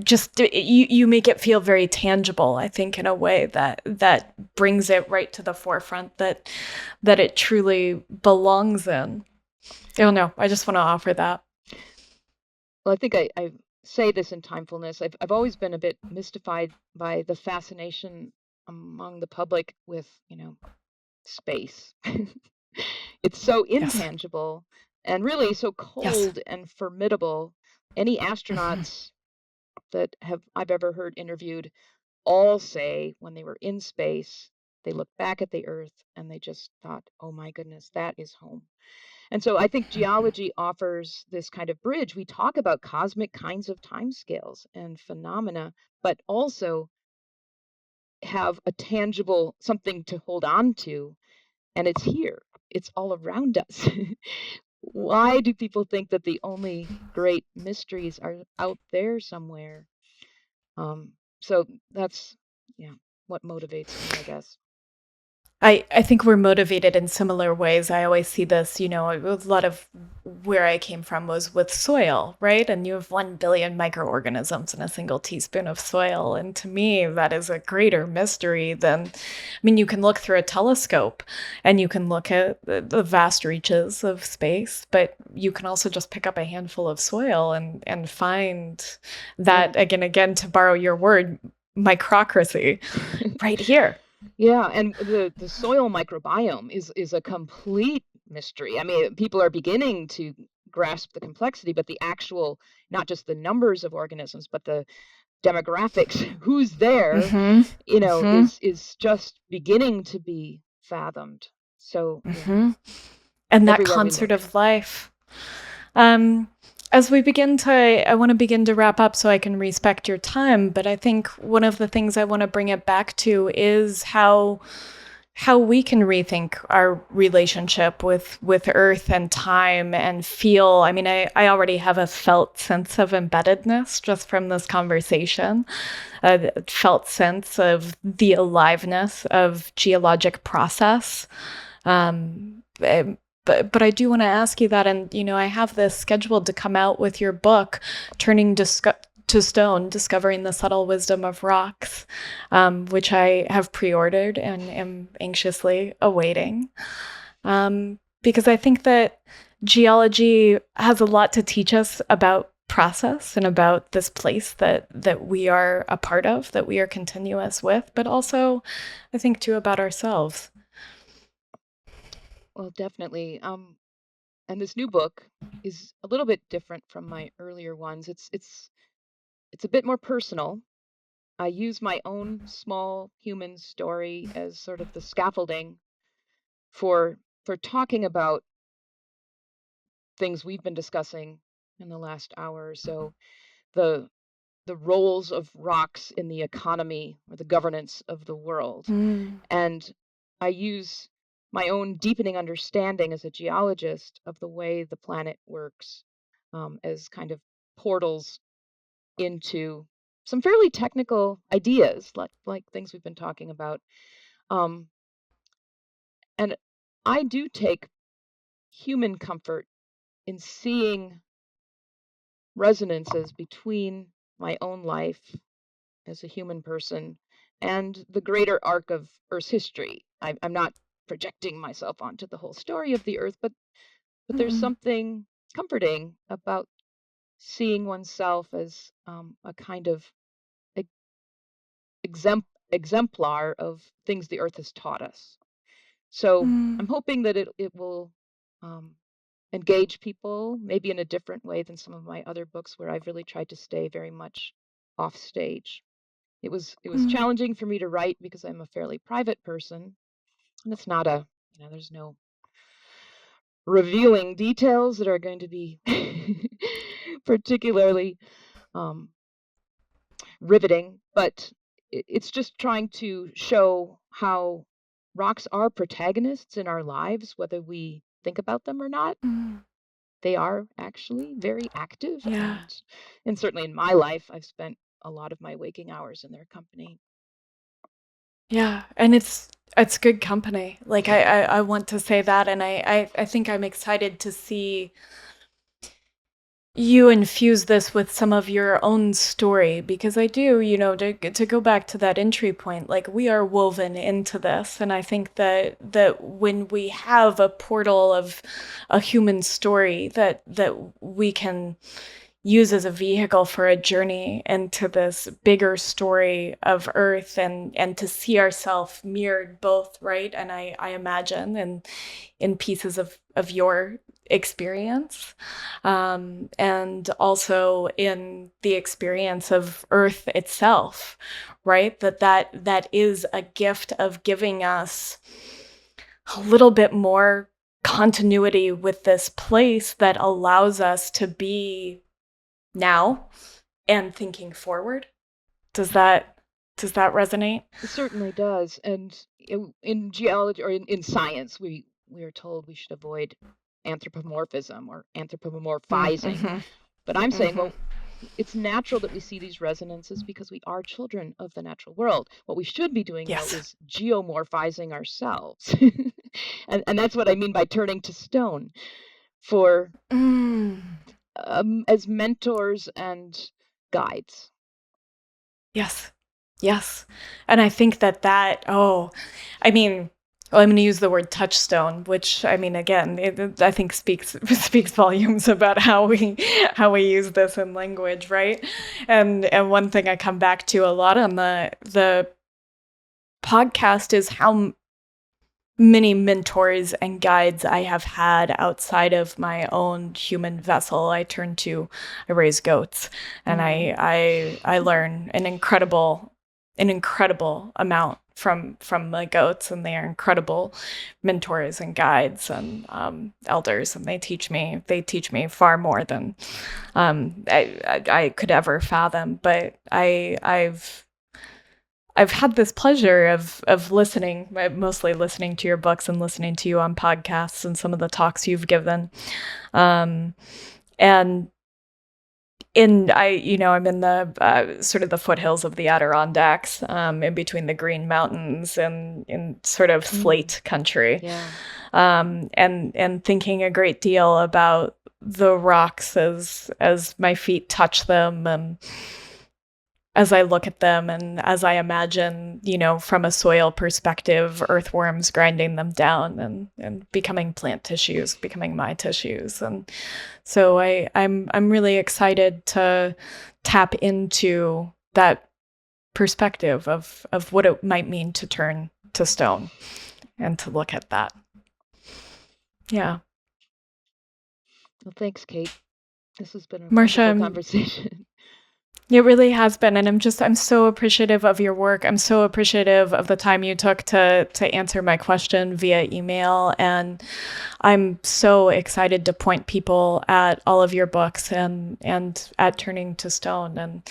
just you make it feel very tangible, I think, in a way that brings it right to the forefront that it truly belongs in. I don't know. I just want to offer that. Well, I think I say this in Timefulness. I've always been a bit mystified by the fascination among the public with, space. It's so intangible and really so cold and formidable. Any astronauts that I've ever heard interviewed all say when they were in space, they looked back at the Earth and they just thought, oh my goodness, that is home. And so I think geology offers this kind of bridge. We talk about cosmic kinds of timescales and phenomena, but also have a tangible something to hold on to. And it's here. It's all around us. Why do people think that the only great mysteries are out there somewhere? So that's, what motivates me, I guess. I think we're motivated in similar ways. I always see this, a lot of where I came from was with soil, right? And you have 1 billion microorganisms in a single teaspoon of soil. And to me, that is a greater mystery than, you can look through a telescope and you can look at the vast reaches of space, but you can also just pick up a handful of soil and find that, again, to borrow your word, microcracy right here. Yeah, and the soil microbiome is a complete mystery. I mean, people are beginning to grasp the complexity, but the actual, not just the numbers of organisms, but the demographics, who's there, is just beginning to be fathomed. So, and that concert of life. as we I want to begin to wrap up so I can respect your time, but I think one of the things I want to bring it back to is how we can rethink our relationship with earth and time and feel. I mean, I already have a felt sense of embeddedness just from this conversation, a felt sense of the aliveness of geologic process. But I do want to ask you that, and I have this scheduled to come out with your book, Turning to Stone, Discovering the Subtle Wisdom of Rocks, which I have pre-ordered and am anxiously awaiting. Because I think that geology has a lot to teach us about process and about this place that we are a part of, that we are continuous with, but also I think too about ourselves. Well, definitely. And this new book is a little bit different from my earlier ones. It's a bit more personal. I use my own small human story as sort of the scaffolding for talking about things we've been discussing in the last hour or so, the roles of rocks in the economy or the governance of the world. And I use my own deepening understanding as a geologist of the way the planet works, as kind of portals into some fairly technical ideas, like things we've been talking about. Um, and I do take human comfort in seeing resonances between my own life as a human person and the greater arc of Earth's history. I'm not projecting myself onto the whole story of the Earth, but there's something comforting about seeing oneself as a kind of exemplar of things the Earth has taught us. So I'm hoping that it will um, engage people, maybe in a different way than some of my other books, where I've really tried to stay very much off stage. It was challenging for me to write because I'm a fairly private person, and it's not there's no revealing details that are going to be particularly um, riveting, but it's just trying to show how rocks are protagonists in our lives, whether we think about them or not. They are actually very active, Yeah. and certainly in my life, I've spent a lot of my waking hours in their company. Yeah, and it's good company. Like I want to say that, and I think I'm excited to see you infuse this with some of your own story, because I do, to go back to that entry point, like we are woven into this, and I think that when we have a portal of a human story that we can use as a vehicle for a journey into this bigger story of Earth, and to see ourselves mirrored both, right? And I imagine in pieces of your experience, and also in the experience of Earth itself, right? That is a gift of giving us a little bit more continuity with this place that allows us to be now and thinking forward. Does that resonate? It certainly does. And in geology or in science, we are told we should avoid anthropomorphism or anthropomorphizing. Mm-hmm. But I'm saying, Mm-hmm. well, it's natural that we see these resonances because we are children of the natural world. What we should be doing, though, Yes. is geomorphizing ourselves. And that's what I mean by turning to stone for as mentors and guides. Yes. Yes. And I think I mean, well, I'm going to use the word touchstone, which I mean, again, I think speaks volumes about how we use this in language, right? And one thing I come back to a lot on the podcast is how many mentors and guides I have had outside of my own human vessel. I raise goats, and I learn an incredible an incredible amount from my goats, and they are incredible mentors and guides and elders, and they teach me far more than I could ever fathom. But I've had this pleasure of listening, mostly listening to your books and listening to you on podcasts and some of the talks you've given, and I'm in the sort of the foothills of the Adirondacks, in between the Green Mountains and in sort of slate country, and thinking a great deal about the rocks as my feet touch them, and as I look at them, and as I imagine, from a soil perspective, earthworms grinding them down and becoming plant tissues, becoming my tissues. And so I'm really excited to tap into that perspective of what it might mean to turn to stone and to look at that. Yeah. Well, thanks, Kate. This has been a Marcia, wonderful conversation. It really has been. And I'm so appreciative of your work. I'm so appreciative of the time you took to answer my question via email. And I'm so excited to point people at all of your books and at Turning to Stone. And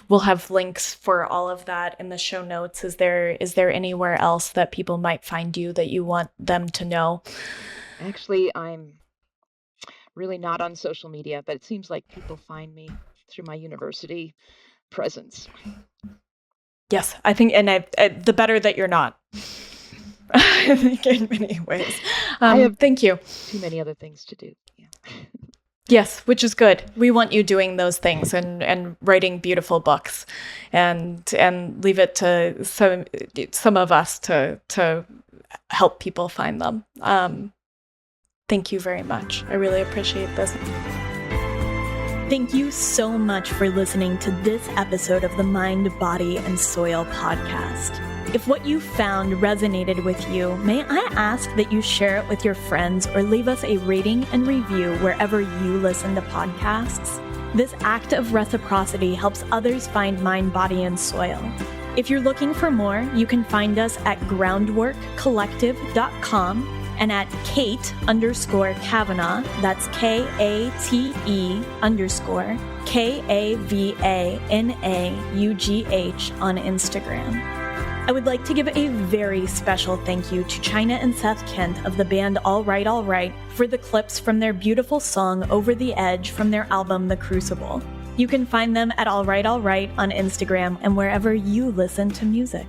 we'll have links for all of that in the show notes. Is there anywhere else that people might find you that you want them to know? Actually, I'm really not on social media, but it seems like people find me through my university presence. Yes, I think, and the better that you're not. I think in many ways. Thank you. Too many other things to do. Yeah. Yes, which is good. We want you doing those things and writing beautiful books, and leave it to some of us to help people find them. Thank you very much. I really appreciate this. Thank you so much for listening to this episode of the Mind, Body, and Soil podcast. If what you found resonated with you, may I ask that you share it with your friends or leave us a rating and review wherever you listen to podcasts? This act of reciprocity helps others find Mind, Body, and Soil. If you're looking for more, you can find us at groundworkcollective.com and at Kate_Kavanaugh, that's KATE_KAVANAUGH on Instagram. I would like to give a very special thank you to China and Seth Kent of the band All Right, All Right for the clips from their beautiful song Over the Edge from their album The Crucible. You can find them at All Right, All Right on Instagram and wherever you listen to music.